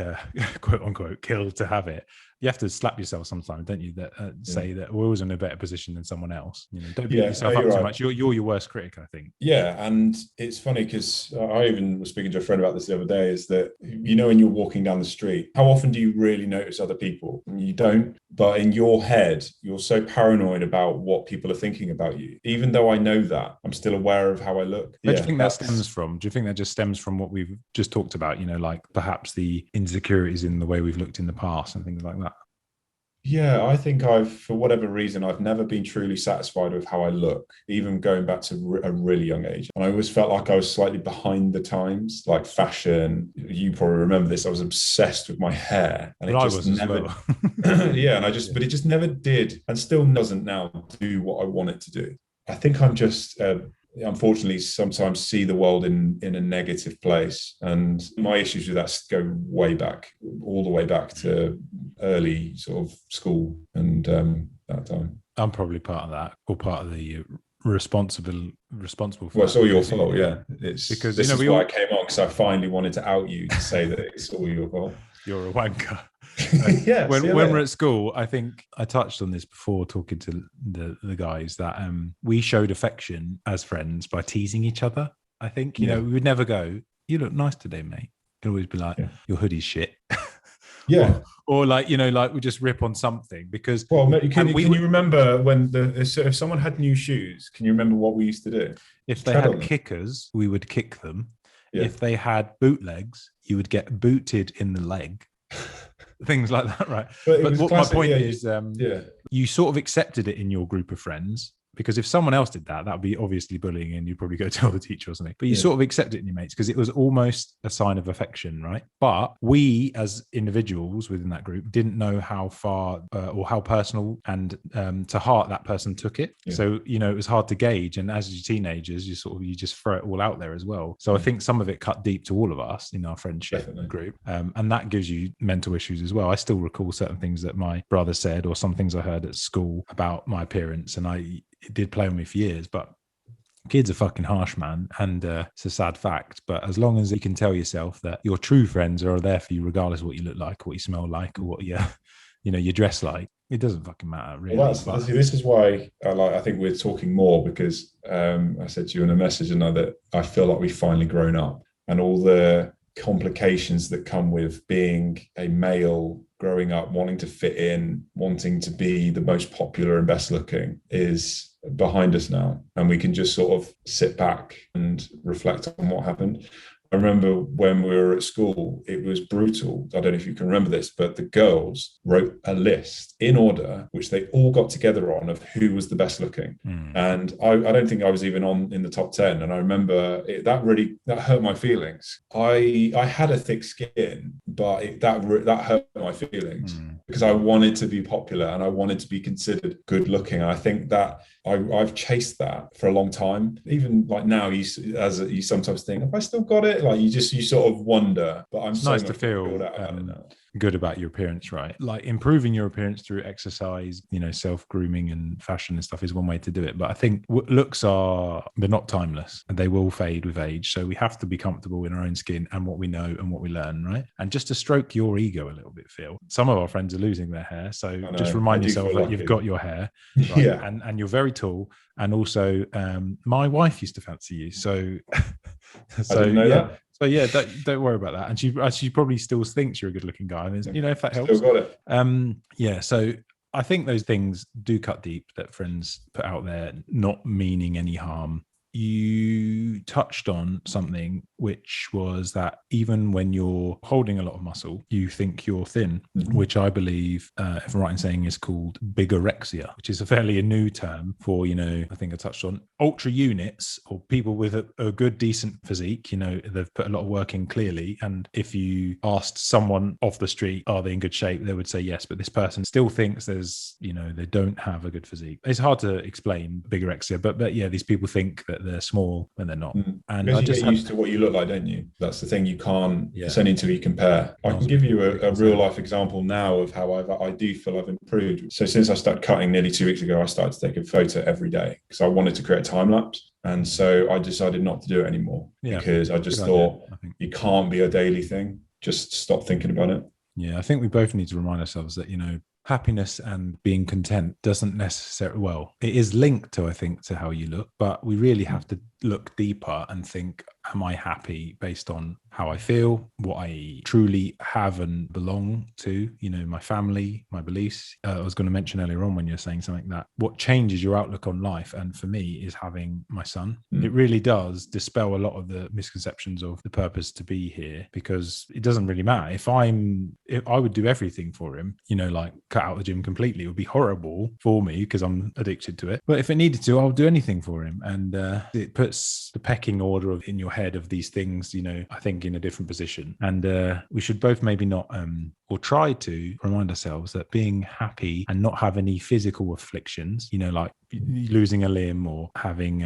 quote unquote kill to have it. You have to slap yourself sometimes, don't you? That say that we're always in a better position than someone else. Don't beat yourself up too much. You're your worst critic, I think.
Yeah, and it's funny because I even was speaking to a friend about this the other day. Is that when you're walking down the street, how often do you really notice other people? You don't. But in your head, you're so paranoid about what people are thinking about you. Even though I know that, I'm still aware of how I look.
Where do you think that stems from? Do you think that just stems from what we've just talked about? Like perhaps the insecurities in the way we've looked in the past and things like that.
Yeah, I think for whatever reason, I've never been truly satisfied with how I look, even going back to a really young age. And I always felt like I was slightly behind the times, like fashion. You probably remember this. I was obsessed with my hair. And
but it just never,
well. But it just never did, and still doesn't now do what I want it to do. I think I'm just... unfortunately sometimes see the world in a negative place, and my issues with that go all the way back to early sort of school and that time.
I'm probably part of that, or part of the responsible for
well, it's all your fault. It's because this is why I came on, because I finally wanted to out you to say that it's all your fault.
you're a wanker.
Yes,
when we're at school, I think I touched on this before talking to the guys that we showed affection as friends by teasing each other. I think, you know, we would never go, "You look nice today, mate." It'd always be like, "Your hoodie's shit."
Yeah.
or like, you know, like we just rip on something because.
Well, can you remember when if someone had new shoes, can you remember what we used to do?
If they had kickers, we would kick them. Yeah. If they had bootlegs, you would get booted in the leg. Things like that, right? But what my point is, you sort of accepted it in your group of friends. Because if someone else did that, that would be obviously bullying and you'd probably go tell the teacher or something. But you sort of accept it in your mates because it was almost a sign of affection, right? But we as individuals within that group didn't know how far or how personal and to heart that person took it. Yeah. So, you know, it was hard to gauge. And as you teenagers, you just throw it all out there as well. So I think some of it cut deep to all of us in our friendship group. And that gives you mental issues as well. I still recall certain things that my brother said or some things I heard at school about my appearance. And it did play on me for years, but kids are fucking harsh, man. And it's a sad fact. But as long as you can tell yourself that your true friends are there for you, regardless of what you look like, what you smell like, or what you dress like, it doesn't fucking matter, really.
Well, this is why I think we're talking more because I said to you in a message and that I feel like we've finally grown up, and all the complications that come with being a male growing up, wanting to fit in, wanting to be the most popular and best looking is behind us now. And we can just sort of sit back and reflect on what happened. I remember when we were at school, it was brutal. I don't know if you can remember this, but the girls wrote a list in order, which they all got together on, of who was the best looking. And I don't think I was even in the top 10. And I remember that hurt my feelings. I had a thick skin, but that hurt my feelings because I wanted to be popular and I wanted to be considered good looking. And I think that I've chased that for a long time. Even like now, you sometimes think, have I still got it? Like you sort of wonder. But it's nice to feel
good about your appearance, right? Like improving your appearance through exercise, you know, self-grooming and fashion and stuff is one way to do it. But I think looks they're not timeless and they will fade with age. So we have to be comfortable in our own skin and what we know and what we learn, right? And just to stroke your ego a little bit, Phil. Some of our friends are losing their hair. So just remind yourself that you've got your hair. Right? Yeah. And you're very tall. And also my wife used to fancy you. So
I didn't know that.
So yeah, don't worry about that. And she probably still thinks you're a good looking guy. And you know, if that helps.
Still got it.
Yeah. So I think those things do cut deep that friends put out there, not meaning any harm. You touched on something, which was that even when you're holding a lot of muscle, you think you're thin, which I believe, if I'm right in saying, is called bigorexia, which is a new term for, you know, I think I touched on ultra units or people with a good, decent physique. You know, they've put a lot of work in clearly. And if you asked someone off the street, are they in good shape? They would say yes. But this person still thinks they don't have a good physique. It's hard to explain bigorexia, but yeah, these people think that they're small when they're not.
And I just get used to what you look like, don't you? That's the thing. You can't. It's only until you compare. I can give you a real life example now of how I do feel I've improved. So since I started cutting nearly 2 weeks ago, I started to take a photo every day because I wanted to create a time lapse. And so I decided not to do it anymore because I just thought you can't be a daily thing. Just stop thinking about it.
Yeah, I think we both need to remind ourselves that, you know, happiness and being content doesn't necessarily, it is linked to, I think, to how you look, but we really have to look deeper and think, am I happy based on how I feel, what I truly have and belong to, you know, my family, my beliefs. I was going to mention earlier on when you're saying something that what changes your outlook on life, and for me, is having my son. It really does dispel a lot of the misconceptions of the purpose to be here, because it doesn't really matter. If I would do everything for him, you know, like cut out the gym completely. It would be horrible for me because I'm addicted to it. But if it needed to, I'll do anything for him. And it puts the pecking order in your head of these things, you know, I think in a different position. And we should both maybe not or try to remind ourselves that being happy and not have any physical afflictions, you know, like losing a limb or having,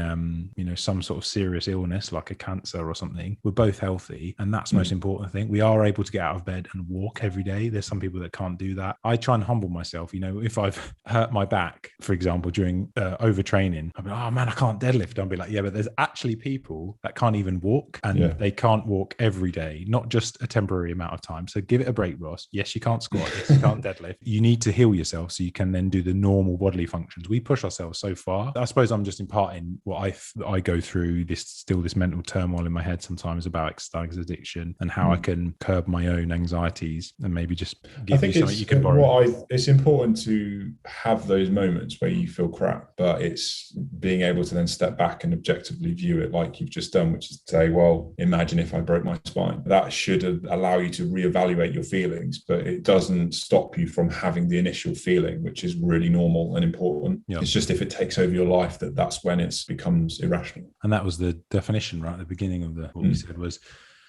some sort of serious illness like a cancer or something, we're both healthy. And that's the most important thing. We are able to get out of bed and walk every day. There's some people that can't do that. I try and humble myself. If I've hurt my back, for example, during overtraining, I'll be like, oh man, I can't deadlift. I'll be like, yeah, but there's actually people that can't even walk, and they can't walk every day, not just a temporary amount of time. So give it a break, Ross. Yes, you can't squat. Yes, you can't deadlift. You need to heal yourself so you can then do the normal bodily functions. We push ourselves so far. I suppose I'm just imparting what I go through, this mental turmoil in my head sometimes about exercise addiction and how I can curb my own anxieties, and maybe just give you something you can borrow.
It's important to have those moments where you feel crap, but it's being able to then step back and objectively view it like you've just done, which is to say, well, imagine if I broke my spine. That should allow you to reevaluate your feelings, but it doesn't stop you from having the initial feeling, which is really normal and important. It's just if it takes over your life, that's when it becomes irrational.
And that was the definition right at the beginning of what we said was,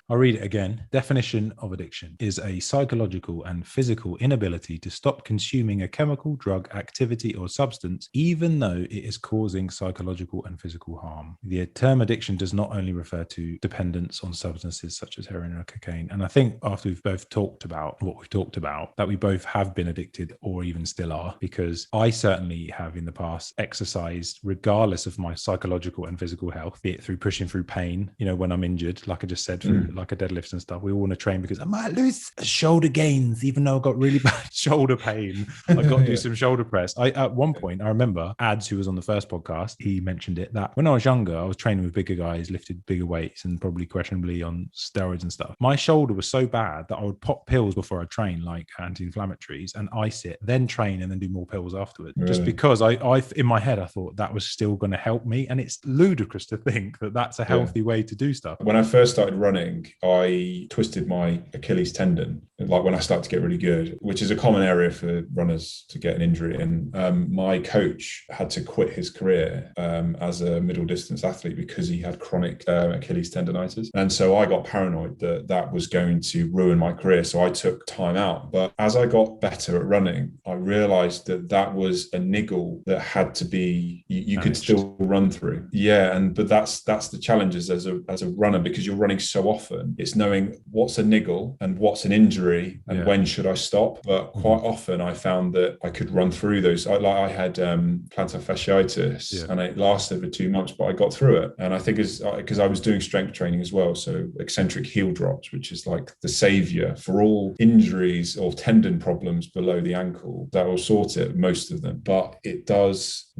I'll read it again. Definition of addiction is a psychological and physical inability to stop consuming a chemical, drug, activity, or substance, even though it is causing psychological and physical harm. The term addiction does not only refer to dependence on substances such as heroin or cocaine. And I think after we've both talked about what we've talked about, that we both have been addicted or even still are, because I certainly have in the past exercised regardless of my psychological and physical health, be it through pushing through pain, when I'm injured, like I just said, through like a deadlift and stuff. We all want to train because I might lose shoulder gains, even though I've got really bad shoulder pain. I've got to do some shoulder press. At one point, I remember Ads, who was on the first podcast, he mentioned it, that when I was younger, I was training with bigger guys, lifted bigger weights and probably questionably on steroids and stuff. My shoulder was so bad that I would pop pills before I train, like anti-inflammatories, and ice it, then train and then do more pills afterwards. Really? Just because I in my head, I thought that was still going to help me. And it's ludicrous to think that that's a healthy way to do stuff.
When I first started running, I twisted my Achilles tendon, like when I started to get really good, which is a common area for runners to get an injury. And my coach had to quit his career as a middle distance athlete because he had chronic Achilles tendonitis. And so I got paranoid that was going to ruin my career. So I took time out. But as I got better at running, I realized that was a niggle that had to be, you could still run through. Yeah. But that's the challenges as a runner, because you're running so often. It's knowing what's a niggle and what's an injury and when should I stop. But quite often I found that I could run through those. I had plantar fasciitis and it lasted for 2 months, but I got through it. And I think it's because I was doing strength training as well. So eccentric heel drops, which is like the savior for all injuries or tendon problems below the ankle. That will sort it, most of them. But it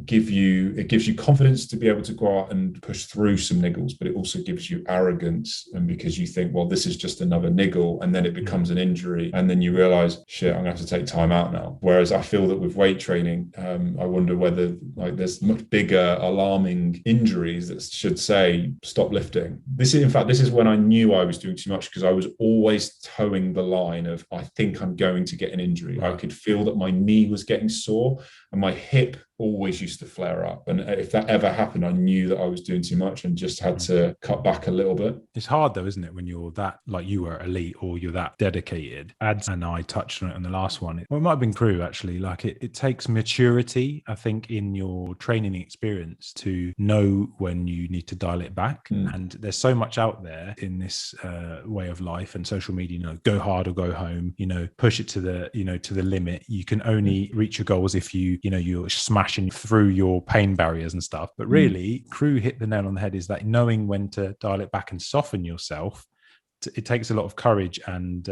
gives you confidence to be able to go out and push through some niggles, but it also gives you arrogance, and because you think, well, this is just another niggle, and then it becomes an injury, and then you realize, shit, I'm gonna have to take time out now. Whereas I feel that with weight training, I wonder whether there's much bigger alarming injuries that should say stop lifting. This is when I knew I was doing too much, because I was always towing the line of, I think I'm going to get an injury. I could feel that my knee was getting sore and my hip always used to flare up. And if that ever happened, I knew that I was doing too much and just had to cut back a little bit.
It's hard though, isn't it, when you're that, like you were elite or you're that dedicated. Ads and I touched on it on the last one. Well, it might have been Crew actually. Like it takes maturity, I think, in your training experience to know when you need to dial it back. And there's so much out there in this way of life and social media, go hard or go home, push it to the limit. You can only reach your goals if you're smashing through your pain barriers and stuff. But really, Crew hit the nail on the head, is that knowing when to dial it back and soften yourself. It takes a lot of courage and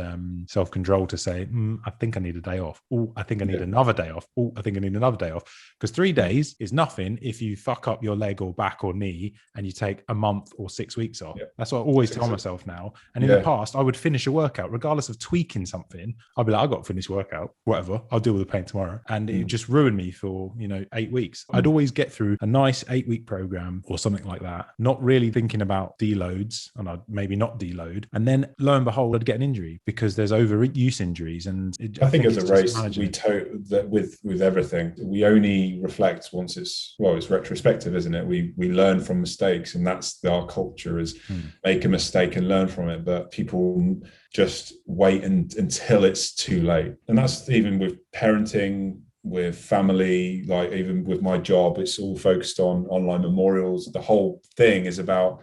self-control to say, I think I need a day off. Oh, I think I need another day off. Oh, I think I need another day off. Because 3 days is nothing if you fuck up your leg or back or knee and you take a month or 6 weeks off. That's what I always tell myself now. And in the past, I would finish a workout, regardless of tweaking something. I'd be like, I've got to finish workout, whatever. I'll deal with the pain tomorrow. And it just ruined me for, 8 weeks. I'd always get through a nice 8-week program or something like that, not really thinking about deloads, and I'd maybe not deload. And then lo and behold, I'd get an injury because there's overuse injuries. And
I think as a race, we that with everything, we only reflect once it's retrospective, isn't it? We learn from mistakes, and that's our culture is make a mistake and learn from it. But people just wait until it's too late. And that's even with parenting, with family, like even with my job, it's all focused on online memorials. The whole thing is about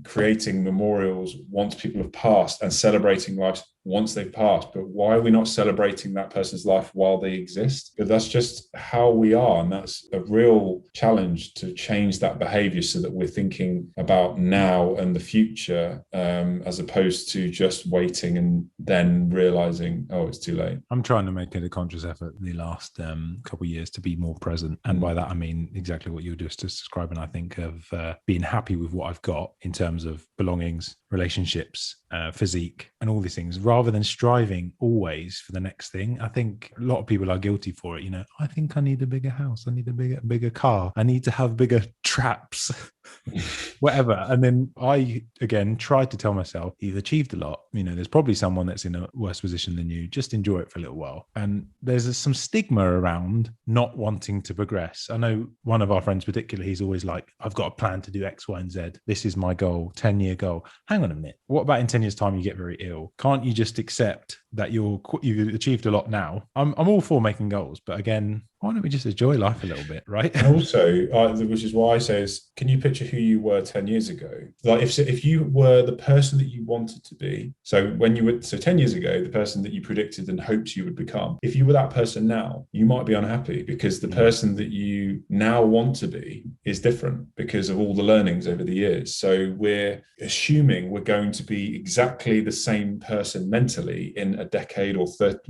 creating memorials once people have passed and celebrating life once they've passed. But why are we not celebrating that person's life while they exist? But that's just how we are, and that's a real challenge to change that behavior so that we're thinking about now and the future, as opposed to just waiting and then realizing, oh, it's too late.
I'm trying to make it a conscious effort the last couple of years to be more present, and by that I mean exactly what you were just describing. I think of being happy with what I've got in terms of belongings, relationships, physique, and all these things, rather than striving always for the next thing. I think a lot of people are guilty for it. You know, I think I need a bigger house, I need a bigger car, I need to have bigger traps, whatever. And then I again tried to tell myself, you've achieved a lot, you know, there's probably someone that's in a worse position than you, just enjoy it for a little while. And there's some stigma around not wanting to progress. I know one of our friends particularly, he's always like, I've got a plan to do X, Y, and Z, this is my goal, 10-year goal. Hang on a minute, what about in 10 years time you get very ill? Can't you just accept that you've achieved a lot now? I'm all for making goals, but again, why don't we just enjoy life a little bit, right?
And also, which is why I say is, can you picture who you were 10 years ago? Like if you were the person that you wanted to be, so 10 years ago, the person that you predicted and hoped you would become, if you were that person now, you might be unhappy because the person that you now want to be is different because of all the learnings over the years. So we're assuming we're going to be exactly the same person mentally in a decade or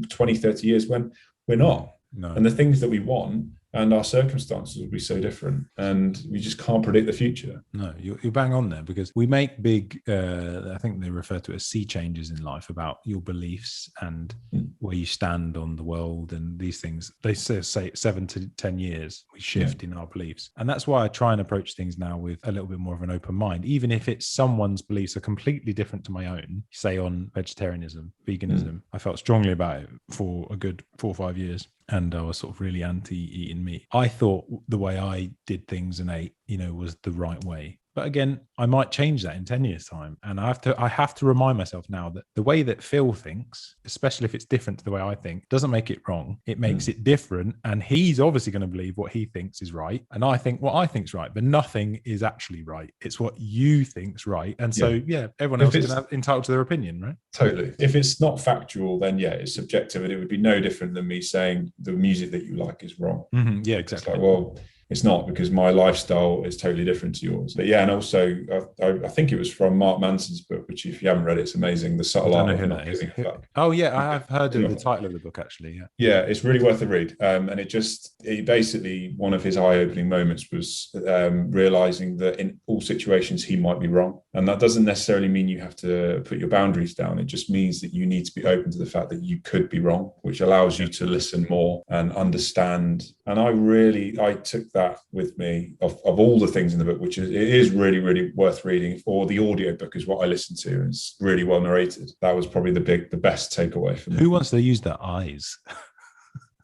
20, 30 years when we're not.
No.
And the things that we want and our circumstances will be so different, and we just can't predict the future.
No, you're bang on there, because we make big, I think they refer to it as sea changes in life, about your beliefs and where you stand on the world and these things. They say 7 to 10 years we shift in our beliefs. And that's why I try and approach things now with a little bit more of an open mind, even if it's someone's beliefs are completely different to my own, say on vegetarianism, veganism. I felt strongly about it for a good 4 or 5 years. And I was sort of really anti-eating meat. I thought the way I did things and ate, you know, was the right way. But again, I might change that in 10 years' time. And I have to remind myself now that the way that Phil thinks, especially if it's different to the way I think, doesn't make it wrong. It makes it different. And he's obviously going to believe what he thinks is right. And I think what I think's right, but nothing is actually right. It's what you think's right. And so, everyone else is entitled to their opinion, right?
Totally. If it's not factual, then it's subjective. And it would be no different than me saying the music that you like is wrong.
Mm-hmm. Yeah, exactly.
It's like, well, it's not, because my lifestyle is totally different to yours. But and also I think it was from Mark Manson's book, which if you haven't read, it's amazing. The Subtle Art of Not Giving a Fuck.
Oh yeah, I have heard of the title of the book actually.
Yeah, it's really worth a read. And it basically, one of his eye-opening moments was realizing that in all situations he might be wrong. And that doesn't necessarily mean you have to put your boundaries down. It just means that you need to be open to the fact that you could be wrong, which allows you to listen more and understand. And I took that with me of all the things in the book, which is really, really worth reading. Or the audio book is what I listened to, and it's really well narrated. That was probably the best takeaway for me.
Who wants to use their eyes?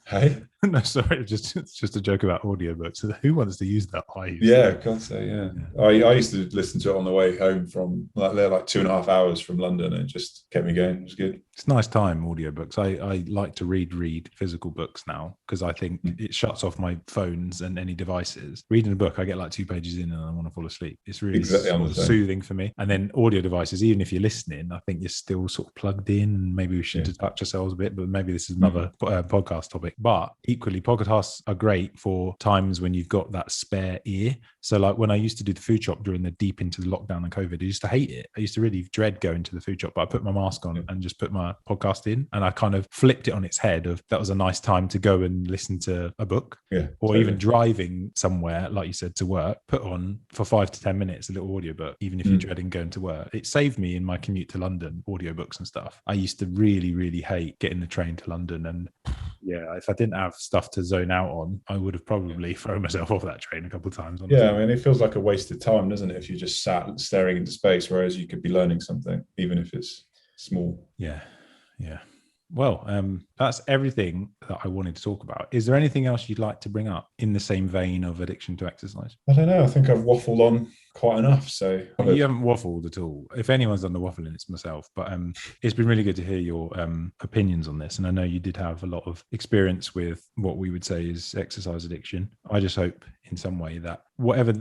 Hey?
No, sorry, it's just a joke about audiobooks. Who wants to use their eyes?
Yeah, God say, yeah. I used to listen to it on the way home from like 2.5 hours from London, and it just kept me going. It was good.
It's a nice time, audiobooks. I like to read physical books now, because I think it shuts off my phones and any devices. Reading a book, I get like 2 pages in and I want to fall asleep. It's really soothing for me. And then audio devices, even if you're listening, I think you're still sort of plugged in. Maybe we should touch ourselves a bit, but maybe this is another podcast topic. But equally, podcasts are great for times when you've got that spare ear. So like when I used to do the food shop during the deep into the lockdown and COVID, I used to hate it. I used to really dread going to the food shop, but I put my mask on and just put my podcast in, and I kind of flipped it on its head of that was a nice time to go and listen to a book, or even driving somewhere, like you said, to work, put on for 5 to 10 minutes a little audiobook, even if you're dreading going to work. It saved me in my commute to London, audiobooks and stuff. I used to really, really hate getting the train to London, and if I didn't have stuff to zone out on, I would have probably thrown myself off that train a couple of times. Honestly.
Yeah, I mean, it feels like a wasted time, doesn't it, if you just sat staring into space, whereas you could be learning something, even if it's small.
Yeah. Well, that's everything that I wanted to talk about. Is there anything else you'd like to bring up in the same vein of addiction to exercise?
I don't know. I think I've waffled on quite enough. So
you haven't waffled at all. If anyone's done the waffling, it's myself. But it's been really good to hear your opinions on this. And I know you did have a lot of experience with what we would say is exercise addiction. I just hope in some way that whatever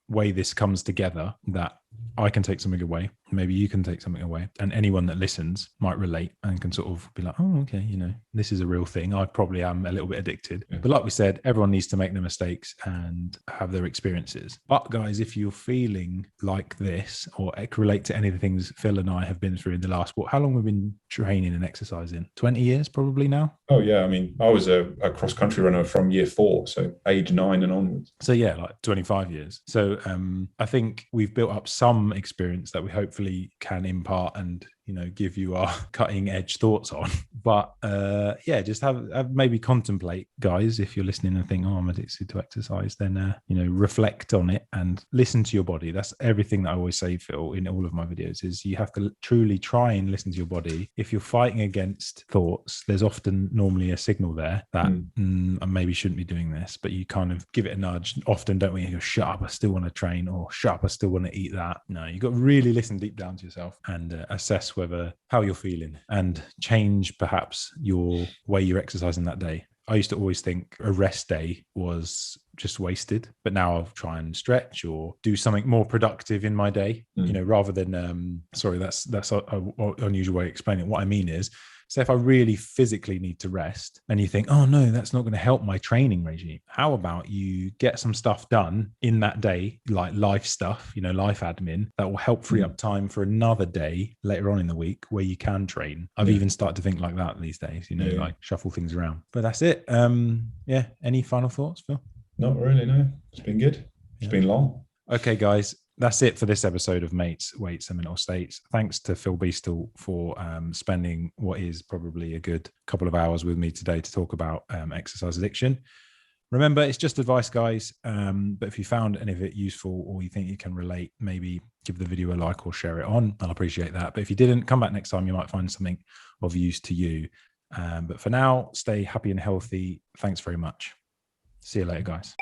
way this comes together, that I can take something away. Maybe you can take something away. And anyone that listens might relate and can sort of be like, oh, okay, this is a real thing. I probably am a little bit addicted. Yeah. But like we said, everyone needs to make their mistakes and have their experiences. But guys, if you're feeling like this or relate to any of the things Phil and I have been through in the last, how long we've been training and exercising? 20 years probably now?
Oh, yeah. I mean, I was a cross-country runner from year 4, so age 9 and onwards.
So yeah, like 25 years. So I think we've built up some experience that we hopefully can impart and give you our cutting edge thoughts on. But just have maybe contemplate, guys, if you're listening and think, oh, I'm addicted to exercise, then reflect on it and listen to your body. That's everything that I always say, Phil, in all of my videos, is you have to truly try and listen to your body. If you're fighting against thoughts, there's often normally a signal there that I maybe shouldn't be doing this, but you kind of give it a nudge. Often, don't we? You go, shut up, I still want to train, or shut up, I still want to eat that. No, you've got to really listen deep down to yourself and assess whether how you're feeling and change perhaps your way you're exercising that day. I used to always think a rest day was just wasted, but now I'll try and stretch or do something more productive in my day, rather than sorry, that's an unusual way of explaining it. What I mean is, so if I really physically need to rest and you think, oh no, that's not going to help my training regime, how about you get some stuff done in that day, like life stuff, life admin, that will help free up time for another day later on in the week where you can train. I've even started to think like that these days, like shuffle things around. But that's it. Any final thoughts, Phil?
Not really, no. It's been good. It's been long.
Okay, guys. That's it for this episode of Mates, Weights and Mental States. Thanks to Phil Beastle for spending what is probably a good couple of hours with me today to talk about exercise addiction. Remember, it's just advice, guys. But if you found any of it useful or you think you can relate, maybe give the video a like or share it on. I'll appreciate that. But if you didn't, come back next time. You might find something of use to you. But for now, stay happy and healthy. Thanks very much. See you later, guys.